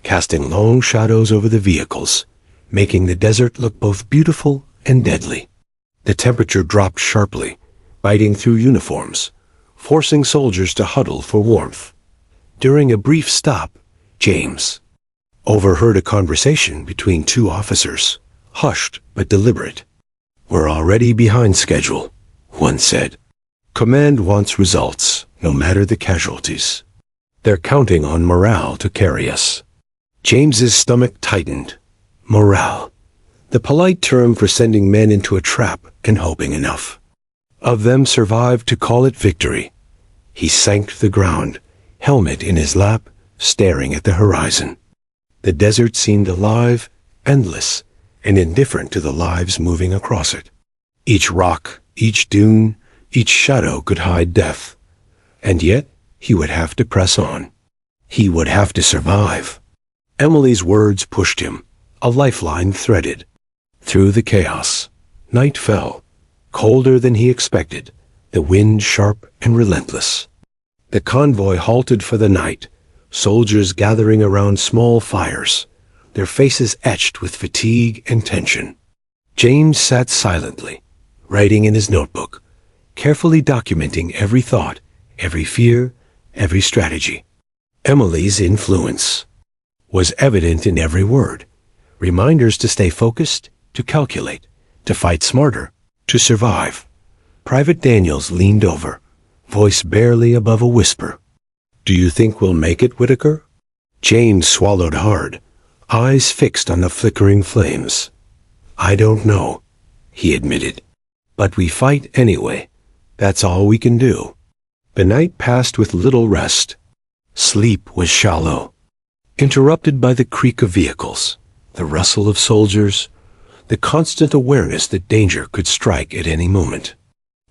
casting long shadows over the vehicles, making the desert look both beautiful and deadly. The temperature dropped sharply, biting through uniforms, forcing soldiers to huddle for warmth. During a brief stop, James overheard a conversation between two officers, hushed but deliberate. "We're already behind schedule," one said. "Command wants results, no matter the casualties. They're counting on morale to carry us." James's stomach tightened. Morale. The polite term for sending men into a trap and hoping enough of them survived to call it victory. He sank to the ground, helmet in his lap, staring at the horizon. The desert seemed alive, endless, and indifferent to the lives moving across it. Each rock, each dune, each shadow could hide death. And yet, he would have to press on. He would have to survive. Emily's words pushed him, a lifeline threaded. Through the chaos, night fell, colder than he expected, the wind sharp and relentless. The convoy halted for the night, soldiers gathering around small fires, their faces etched with fatigue and tension. James sat silently, writing in his notebook, carefully documenting every thought, every fear, every strategy. Emily's influence was evident in every word. Reminders to stay focused, to calculate, to fight smarter, to survive. Private Daniels leaned over, voice barely above a whisper. "Do you think we'll make it, Whitaker?" James swallowed hard, eyes fixed on the flickering flames. "I don't know," he admitted. "But we fight anyway. That's all we can do." The night passed with little rest. Sleep was shallow, interrupted by the creak of vehicles, the rustle of soldiers, the constant awareness that danger could strike at any moment.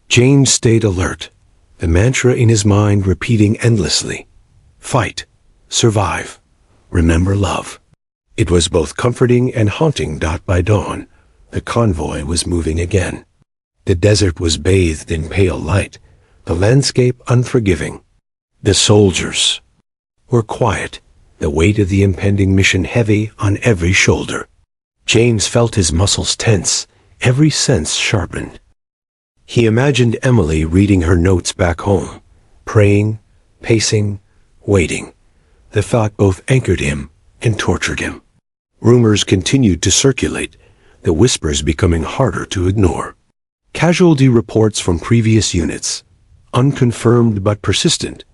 James stayed alert, the mantra in his mind repeating endlessly, "Fight, survive, remember love." It was both comforting and haunting. By dawn, the convoy was moving again. The desert was bathed in pale light, the landscape unforgiving. The soldiers were quiet, the weight of the impending mission heavy on every shoulder. James felt his muscles tense, every sense sharpened. He imagined Emily reading her notes back home, praying, pacing, waiting. The thought both anchored him and tortured him. Rumors continued to circulate, the whispers becoming harder to ignore. Casualty reports from previous units, unconfirmed but persistent,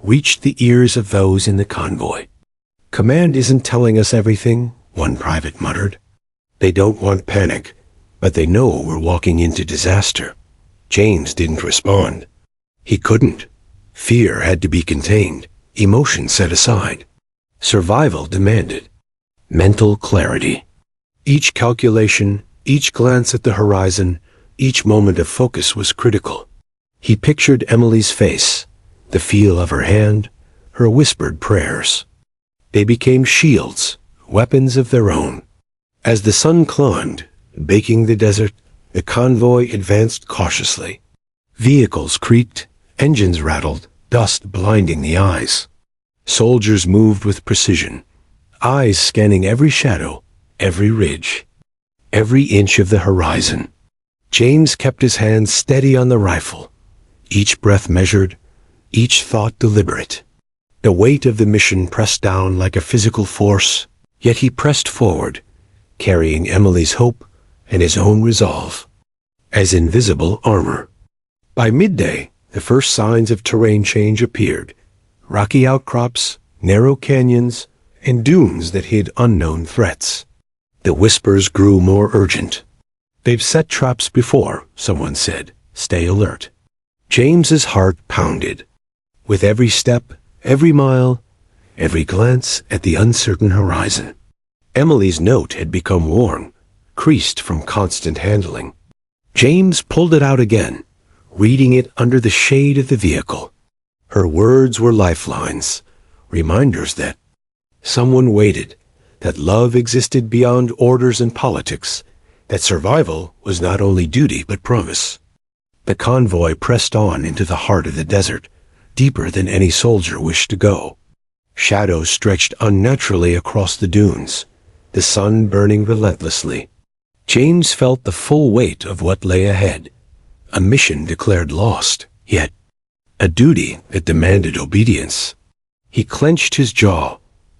reached the ears of those in the convoy. "Command isn't telling us everything," one private muttered. "They don't want panic, but they know we're walking into disaster." James didn't respond. He couldn't. Fear had to be contained, emotion set aside. Survival demanded mental clarity. Each calculation, each glance at the horizon, each moment of focus was critical. He pictured Emily's face, the feel of her hand, her whispered prayers. They became shields, weapons of their own. As the sun climbed, baking the desert, the convoy advanced cautiously. Vehicles creaked, engines rattled, dust blinding the eyes. Soldiers moved with precision, eyes scanning every shadow, every ridge, every inch of the horizon. James kept his hands steady on the rifle, each breath measured, each thought deliberate. The weight of the mission pressed down like a physical force, yet he pressed forward, carrying Emily's hope and his own resolve as invisible armor. By midday, the first signs of terrain change appeared. Rocky outcrops, narrow canyons, and dunes that hid unknown threats. The whispers grew more urgent. "They've set traps before," someone said. "Stay alert." James's heart pounded. With every step, every mile, every glance at the uncertain horizon. Emily's note had become worn, creased from constant handling. James pulled it out again, reading it under the shade of the vehicle. Her words were lifelines, reminders that someone waited, that love existed beyond orders and politics, that survival was not only duty but promise. The convoy pressed on into the heart of the desert, deeper than any soldier wished to go. Shadows stretched unnaturally across the dunes, the sun burning relentlessly. James felt the full weight of what lay ahead, a mission declared lost, yet a duty that demanded obedience. He clenched his jaw,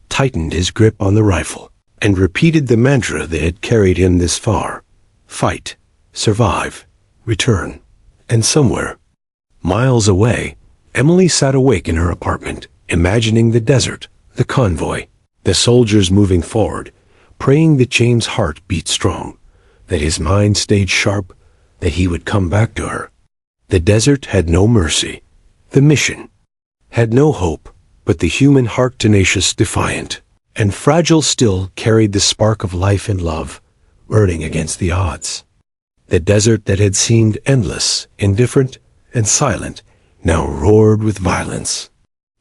tightened his grip on the rifle, and repeated the mantra that had carried him this far: fight, survive, return. And somewhere, miles away, Emily sat awake in her apartment, imagining the desert, the convoy, the soldiers moving forward, praying that James' heart beat strong, that his mind stayed sharp, that he would come back to her. The desert had no mercy. The mission had no hope, but the human heart, tenacious, defiant, and fragile, still carried the spark of life and love, burning against the odds. The desert that had seemed endless, indifferent, and silent, now roared with violence.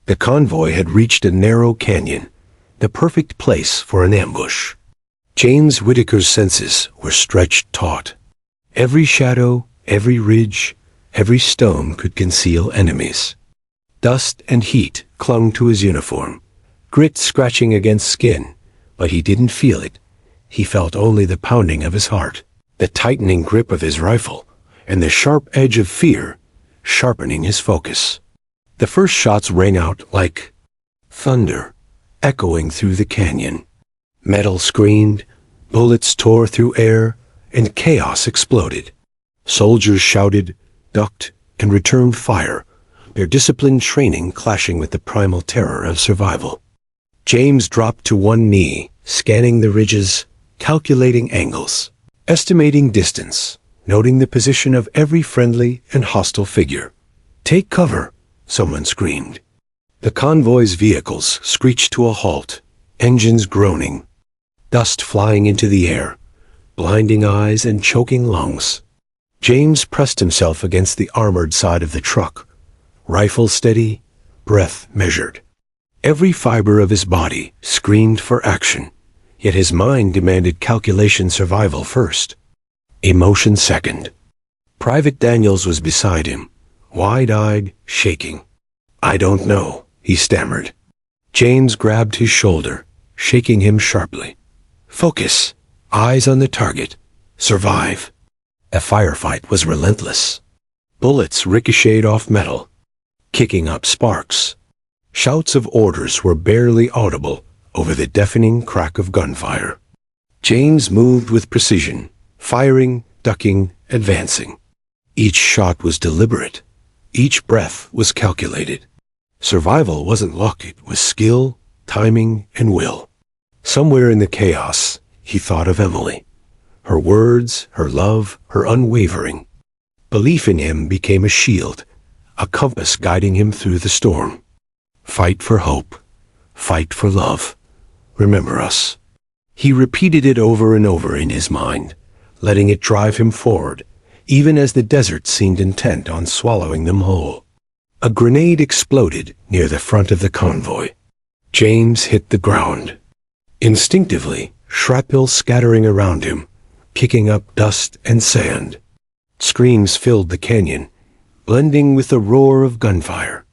The convoy had reached a narrow canyon, the perfect place for an ambush. James Whitaker's senses were stretched taut. Every shadow, every ridge, every stone could conceal enemies. Dust and heat clung to his uniform, grit scratching against skin, but he didn't feel it. He felt only the pounding of his heart, the tightening grip of his rifle, and the sharp edge of fear sharpening his focus. The first shots rang out like thunder, echoing through the canyon. Metal screamed, bullets tore through air, and chaos exploded. Soldiers shouted, ducked, and returned fire, their disciplined training clashing with the primal terror of survival. James dropped to one knee, scanning the ridges, calculating angles, estimating distance, noting the position of every friendly and hostile figure. "Take cover," someone screamed. The convoy's vehicles screeched to a halt, engines groaning, dust flying into the air, blinding eyes and choking lungs. James pressed himself against the armored side of the truck, rifle steady, breath measured. Every fiber of his body screamed for action, yet his mind demanded calculation, survival first, emotion second. Private Daniels was beside him, wide-eyed, shaking. "I don't know," he stammered. James grabbed his shoulder, shaking him sharply. "Focus, eyes on the target, survive." A firefight was relentless. Bullets ricocheted off metal, kicking up sparks. Shouts of orders were barely audible over the deafening crack of gunfire. James moved with precision, firing, ducking, advancing. Each shot was deliberate. Each breath was calculated. Survival wasn't luck, it was skill, timing, and will. Somewhere in the chaos, he thought of Emily. Her words, her love, her unwavering. Belief in him became a shield, a compass guiding him through the storm. Fight for hope. Fight for love. Remember us. He repeated it over and over in his mind, letting it drive him forward, even as the desert seemed intent on swallowing them whole. A grenade exploded near the front of the convoy. James hit the ground. Instinctively, shrapnel scattering around him, kicking up dust and sand. Screams filled the canyon, blending with the roar of gunfire.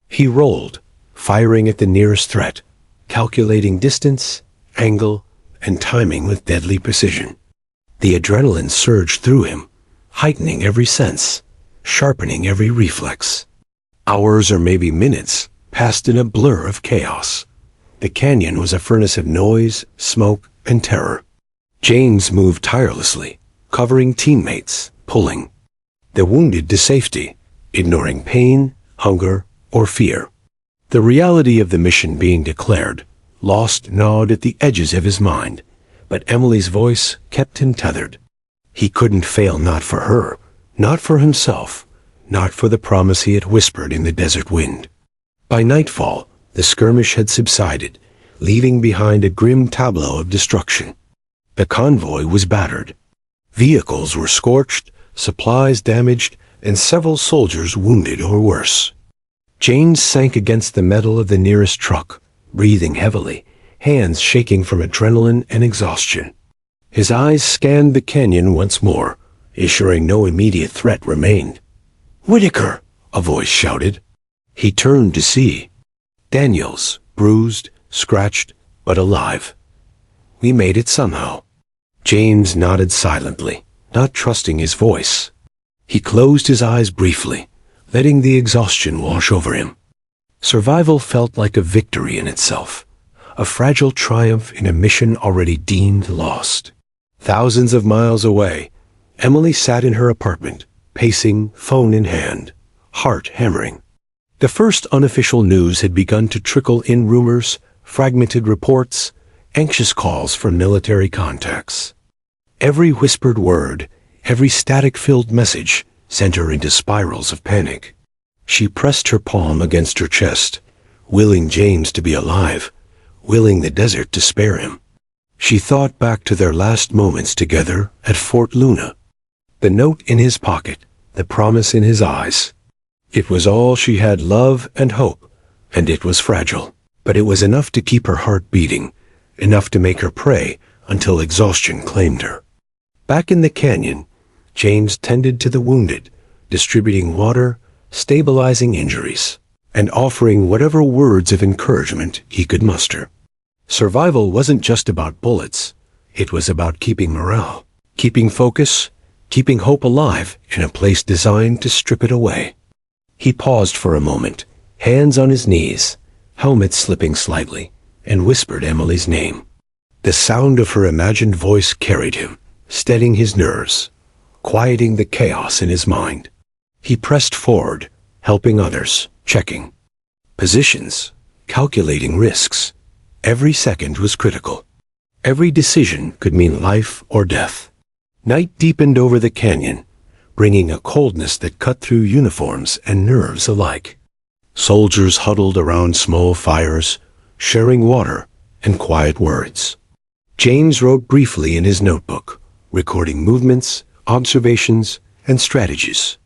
He rolled, firing at the nearest threat, calculating distance, angle, and timing with deadly precision. The adrenaline surged through him, heightening every sense, sharpening every reflex. Hours or maybe minutes passed in a blur of chaos. The canyon was a furnace of noise, smoke, and terror. James moved tirelessly, covering teammates, pulling the wounded to safety, ignoring pain, hunger, or fear. The reality of the mission being declared, lost, gnawed at the edges of his mind, but Emily's voice kept him tethered. He couldn't fail, not for her, not for himself, not for the promise he had whispered in the desert wind. By nightfall, the skirmish had subsided, leaving behind a grim tableau of destruction. The convoy was battered. Vehicles were scorched, supplies damaged, and several soldiers wounded or worse. James sank against the metal of the nearest truck, breathing heavily, hands shaking from adrenaline and exhaustion. His eyes scanned the canyon once more, assuring no immediate threat remained. "Whitaker!" a voice shouted. He turned to see. Daniels, bruised, scratched, but alive. "We made it somehow." James nodded silently, not trusting his voice. He closed his eyes briefly, letting the exhaustion wash over him. Survival felt like a victory in itself, a fragile triumph in a mission already deemed lost. Thousands of miles away, Emily sat in her apartment, pacing, phone in hand, heart hammering. The first unofficial news had begun to trickle in: rumors, fragmented reports, anxious calls from military contacts. Every whispered word, every static-filled message sent her into spirals of panic. She pressed her palm against her chest, willing James to be alive, willing the desert to spare him. She thought back to their last moments together at Fort Luna. The note in his pocket, the promise in his eyes. It was all she had: love and hope, and it was fragile, but it was enough to keep her heart beating, enough to make her pray until exhaustion claimed her. Back in the canyon, James tended to the wounded, distributing water, stabilizing injuries, and offering whatever words of encouragement he could muster. Survival wasn't just about bullets. It was about keeping morale, keeping focus, keeping hope alive in a place designed to strip it away. He paused for a moment, hands on his knees, helmet slipping slightly, and whispered Emily's name. The sound of her imagined voice carried him, steadying his nerves, quieting the chaos in his mind. He pressed forward, helping others, checking positions, calculating risks. Every second was critical. Every decision could mean life or death. Night deepened over the canyon, bringing a coldness that cut through uniforms and nerves alike. Soldiers huddled around small fires, sharing water and quiet words. James wrote briefly in his notebook, recording movements, observations, and strategies.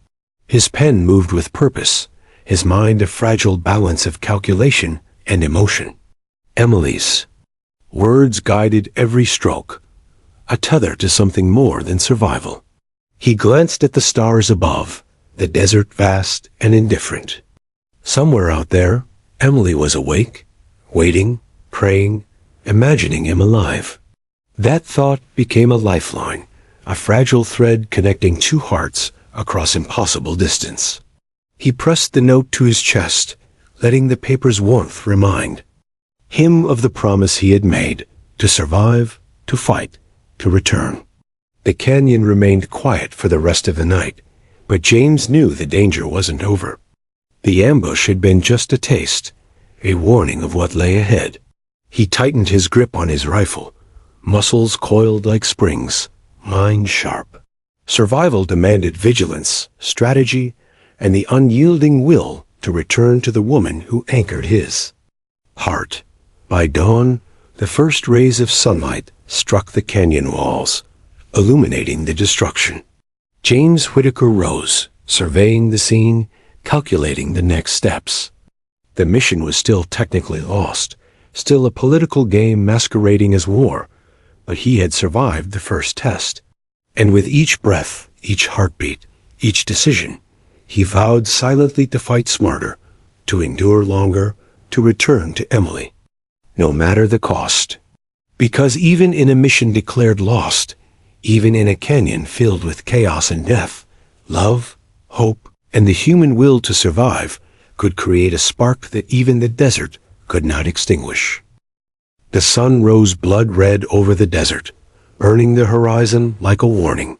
His pen moved with purpose, his mind a fragile balance of calculation and emotion. Emily's words guided every stroke, a tether to something more than survival. He glanced at the stars above, the desert vast and indifferent. Somewhere out there, Emily was awake, waiting, praying, imagining him alive. That thought became a lifeline, a fragile thread connecting two hearts across impossible distance. He pressed the note to his chest, letting the paper's warmth remind him of the promise he had made: to survive, to fight, to return. The canyon remained quiet for the rest of the night, but James knew the danger wasn't over. The ambush had been just a taste, a warning of what lay ahead. He tightened his grip on his rifle, muscles coiled like springs, mind sharp. Survival demanded vigilance, strategy, and the unyielding will to return to the woman who anchored his heart. By dawn, the first rays of sunlight struck the canyon walls, illuminating the destruction. James Whitaker rose, surveying the scene, calculating the next steps. The mission was still technically lost, still a political game masquerading as war, but he had survived the first test. And with each breath, each heartbeat, each decision, he vowed silently to fight smarter, to endure longer, to return to Emily, no matter the cost. Because even in a mission declared lost, even in a canyon filled with chaos and death, love, hope, and the human will to survive could create a spark that even the desert could not extinguish. The sun rose blood red over the desert, burning the horizon like a warning.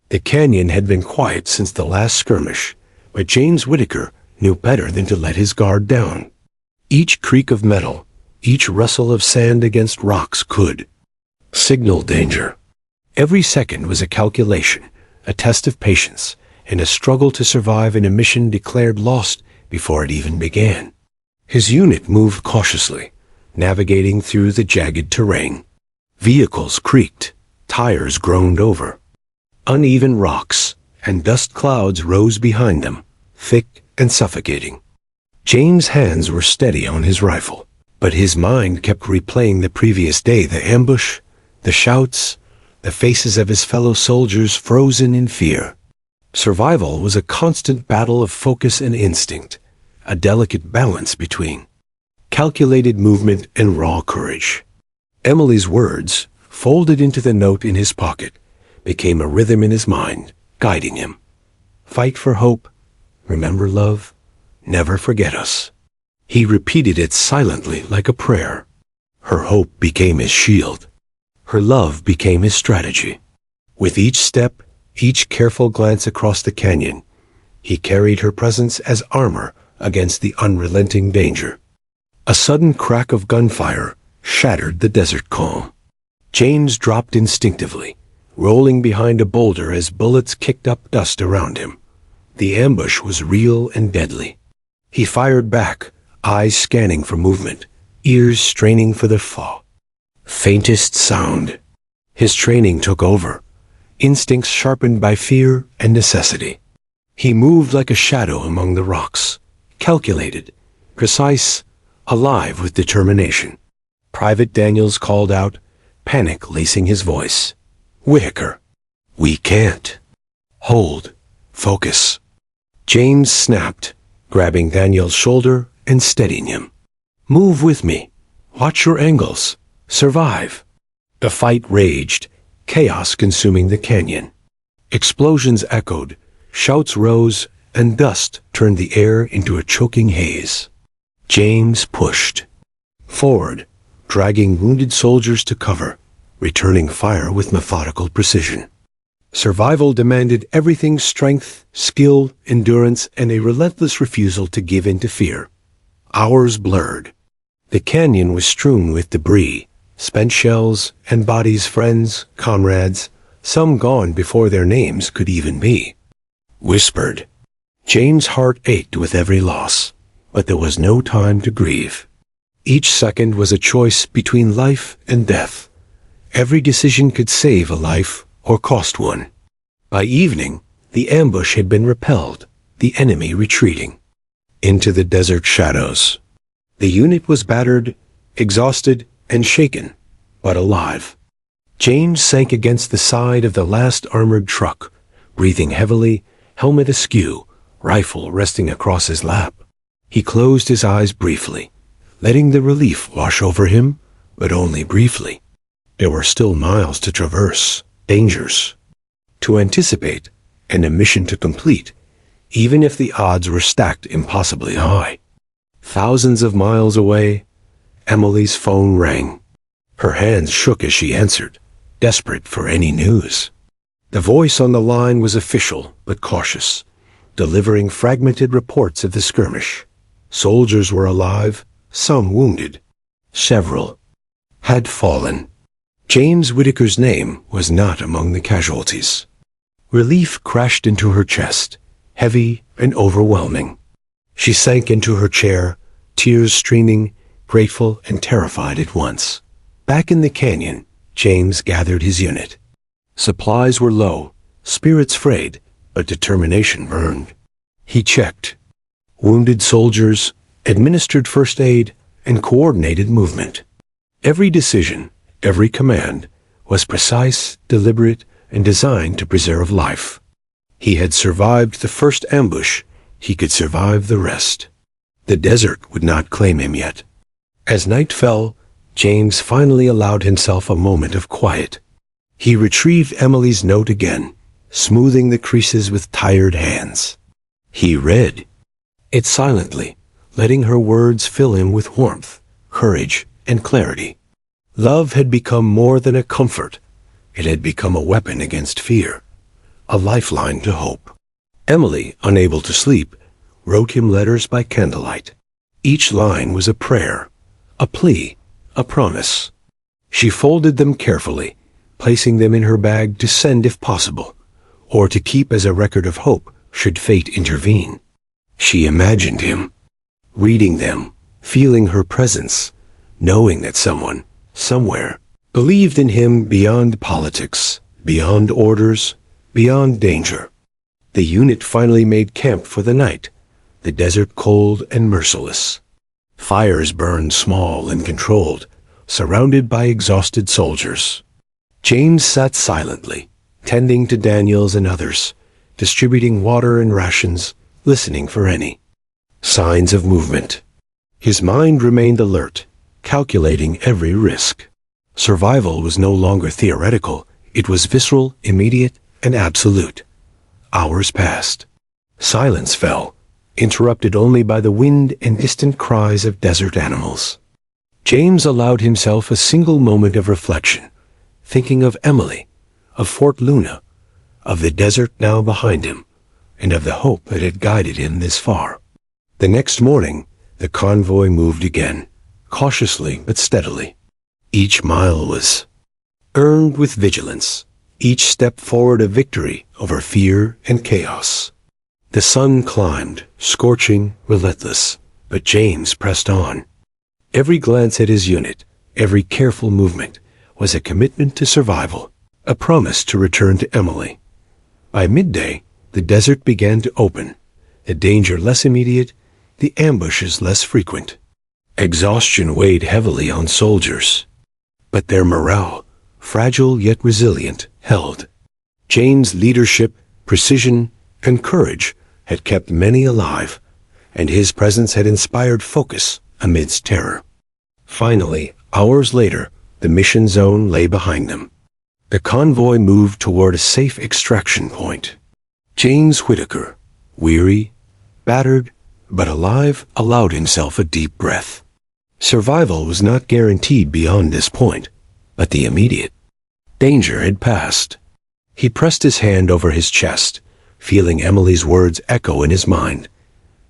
The canyon had been quiet since the last skirmish, but James Whitaker knew better than to let his guard down. Each creak of metal, each rustle of sand against rocks could signal danger. Every second was a calculation, a test of patience, and a struggle to survive in a mission declared lost before it even began. His unit moved cautiously, navigating through the jagged terrain. Vehicles creaked, tires groaned over. Uneven rocks and dust clouds rose behind them, thick and suffocating. James' hands were steady on his rifle, but his mind kept replaying the previous day, the ambush, the shouts, the faces of his fellow soldiers frozen in fear. Survival was a constant battle of focus and instinct, a delicate balance between calculated movement and raw courage. Emily's words, folded into the note in his pocket, became a rhythm in his mind, guiding him. Fight for hope, remember love, never forget us. He repeated it silently like a prayer. Her hope became his shield. Her love became his strategy. With each step, each careful glance across the canyon, he carried her presence as armor against the unrelenting danger. A sudden crack of gunfire shattered the desert calm. James dropped instinctively, rolling behind a boulder as bullets kicked up dust around him. The ambush was real and deadly. He fired back, eyes scanning for movement, ears straining for the faintest sound. His training took over, instincts sharpened by fear and necessity. He moved like a shadow among the rocks, calculated, precise, alive with determination. Private Daniels called out, panic lacing his voice. "Whitaker, we can't. Hold. Focus." James snapped, grabbing Daniel's shoulder and steadying him. "Move with me. Watch your angles. Survive." The fight raged, chaos consuming the canyon. Explosions echoed, shouts rose, and dust turned the air into a choking haze. James pushed forward, dragging wounded soldiers to cover, returning fire with methodical precision. Survival demanded everything: strength, skill, endurance, and a relentless refusal to give in to fear. Hours blurred. The canyon was strewn with debris, spent shells, and bodies, friends, comrades, some gone before their names could even be whispered. James' heart ached with every loss, but there was no time to grieve. Each second was a choice between life and death. Every decision could save a life or cost one. By evening, the ambush had been repelled, the enemy retreating into the desert shadows. The unit was battered, exhausted, and shaken, but alive. James sank against the side of the last armored truck, breathing heavily, helmet askew, rifle resting across his lap. He closed his eyes briefly, letting the relief wash over him, but only briefly. There were still miles to traverse, dangers to anticipate, and a mission to complete, even if the odds were stacked impossibly high. Thousands of miles away, Emily's phone rang. Her hands shook as she answered, desperate for any news. The voice on the line was official but cautious, delivering fragmented reports of the skirmish. Soldiers were alive, some wounded. Several had fallen. James Whitaker's name was not among the casualties. Relief crashed into her chest, heavy and overwhelming. She sank into her chair, tears streaming, grateful and terrified at once. Back in the canyon, James gathered his unit. Supplies were low, spirits frayed, but determination burned. He checked wounded soldiers, administered first aid, and coordinated movement. Every decision, every command, was precise, deliberate, and designed to preserve life. He had survived the first ambush. He could survive the rest. The desert would not claim him yet. As night fell, James finally allowed himself a moment of quiet. He retrieved Emily's note again, smoothing the creases with tired hands. He read it silently, letting her words fill him with warmth, courage, and clarity. Love had become more than a comfort. It had become a weapon against fear, a lifeline to hope. Emily, unable to sleep, wrote him letters by candlelight. Each line was a prayer, a plea, a promise. She folded them carefully, placing them in her bag to send if possible, or to keep as a record of hope should fate intervene. She imagined him, reading them, feeling her presence, knowing that someone, somewhere, believed in him beyond politics, beyond orders, beyond danger. The unit finally made camp for the night, the desert cold and merciless. Fires burned small and controlled, surrounded by exhausted soldiers. James sat silently, tending to Daniels and others, distributing water and rations, listening for any signs of movement. His mind remained alert, calculating every risk. Survival was no longer theoretical, it was visceral, immediate, and absolute. Hours passed. Silence fell, interrupted only by the wind and distant cries of desert animals. James allowed himself a single moment of reflection, thinking of Emily, of Fort Luna, of the desert now behind him, and of the hope that had guided him this far. The next morning, the convoy moved again, cautiously but steadily. Each mile was earned with vigilance, each step forward a victory over fear and chaos. The sun climbed, scorching, relentless, but James pressed on. Every glance at his unit, every careful movement, was a commitment to survival, a promise to return to Emily. By midday, the desert began to open, the danger less immediate, the ambushes less frequent. Exhaustion weighed heavily on soldiers, but their morale, fragile yet resilient, held. James' leadership, precision, and courage had kept many alive, and his presence had inspired focus amidst terror. Finally, hours later, the mission zone lay behind them. The convoy moved toward a safe extraction point. James Whitaker, weary, battered, but alive, allowed himself a deep breath. Survival was not guaranteed beyond this point, but the immediate danger had passed. He pressed his hand over his chest, feeling Emily's words echo in his mind.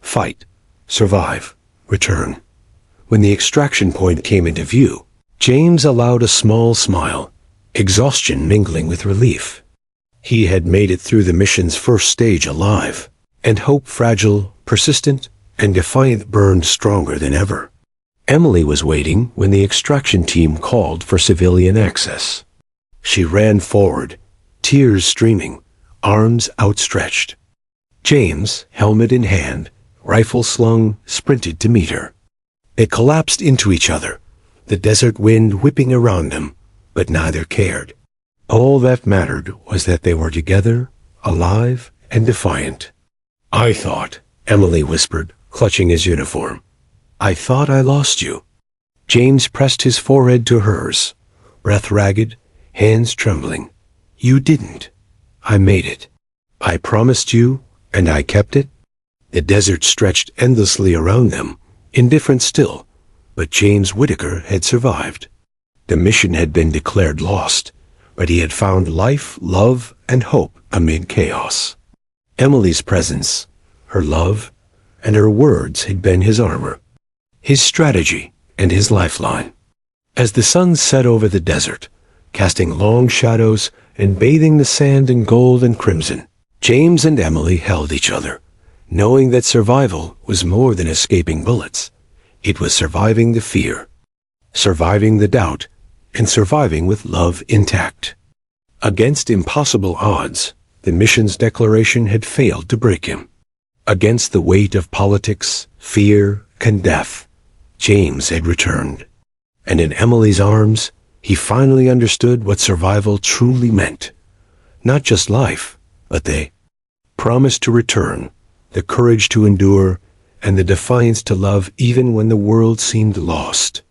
Fight, survive, return. When the extraction point came into view, James allowed a small smile, exhaustion mingling with relief. He had made it through the mission's first stage alive, and hope, fragile, persistent, and defiant, burned stronger than ever. Emily was waiting when the extraction team called for civilian access. She ran forward, tears streaming, arms outstretched. James, helmet in hand, rifle slung, sprinted to meet her. They collapsed into each other, the desert wind whipping around them, but neither cared. All that mattered was that they were together, alive and defiant. "I thought," Emily whispered, clutching his uniform. "I thought I lost you." James pressed his forehead to hers, breath ragged, hands trembling. "You didn't. I made it. I promised you, and I kept it." The desert stretched endlessly around them, indifferent still, but James Whitaker had survived. The mission had been declared lost, but he had found life, love, and hope amid chaos. Emily's presence, her love, and her words had been his armor, his strategy, and his lifeline. As the sun set over the desert, casting long shadows and bathing the sand in gold and crimson, James and Emily held each other, knowing that survival was more than escaping bullets. It was surviving the fear, surviving the doubt, and surviving with love intact. Against impossible odds, the mission's declaration had failed to break him. Against the weight of politics, fear, and death, James had returned. And in Emily's arms, he finally understood what survival truly meant. Not just life, but the promise to return, the courage to endure, and the defiance to love even when the world seemed lost.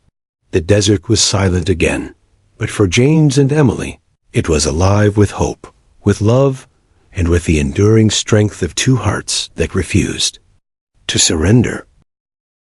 The desert was silent again, but for James and Emily, it was alive with hope, with love, and with the enduring strength of two hearts that refused to surrender.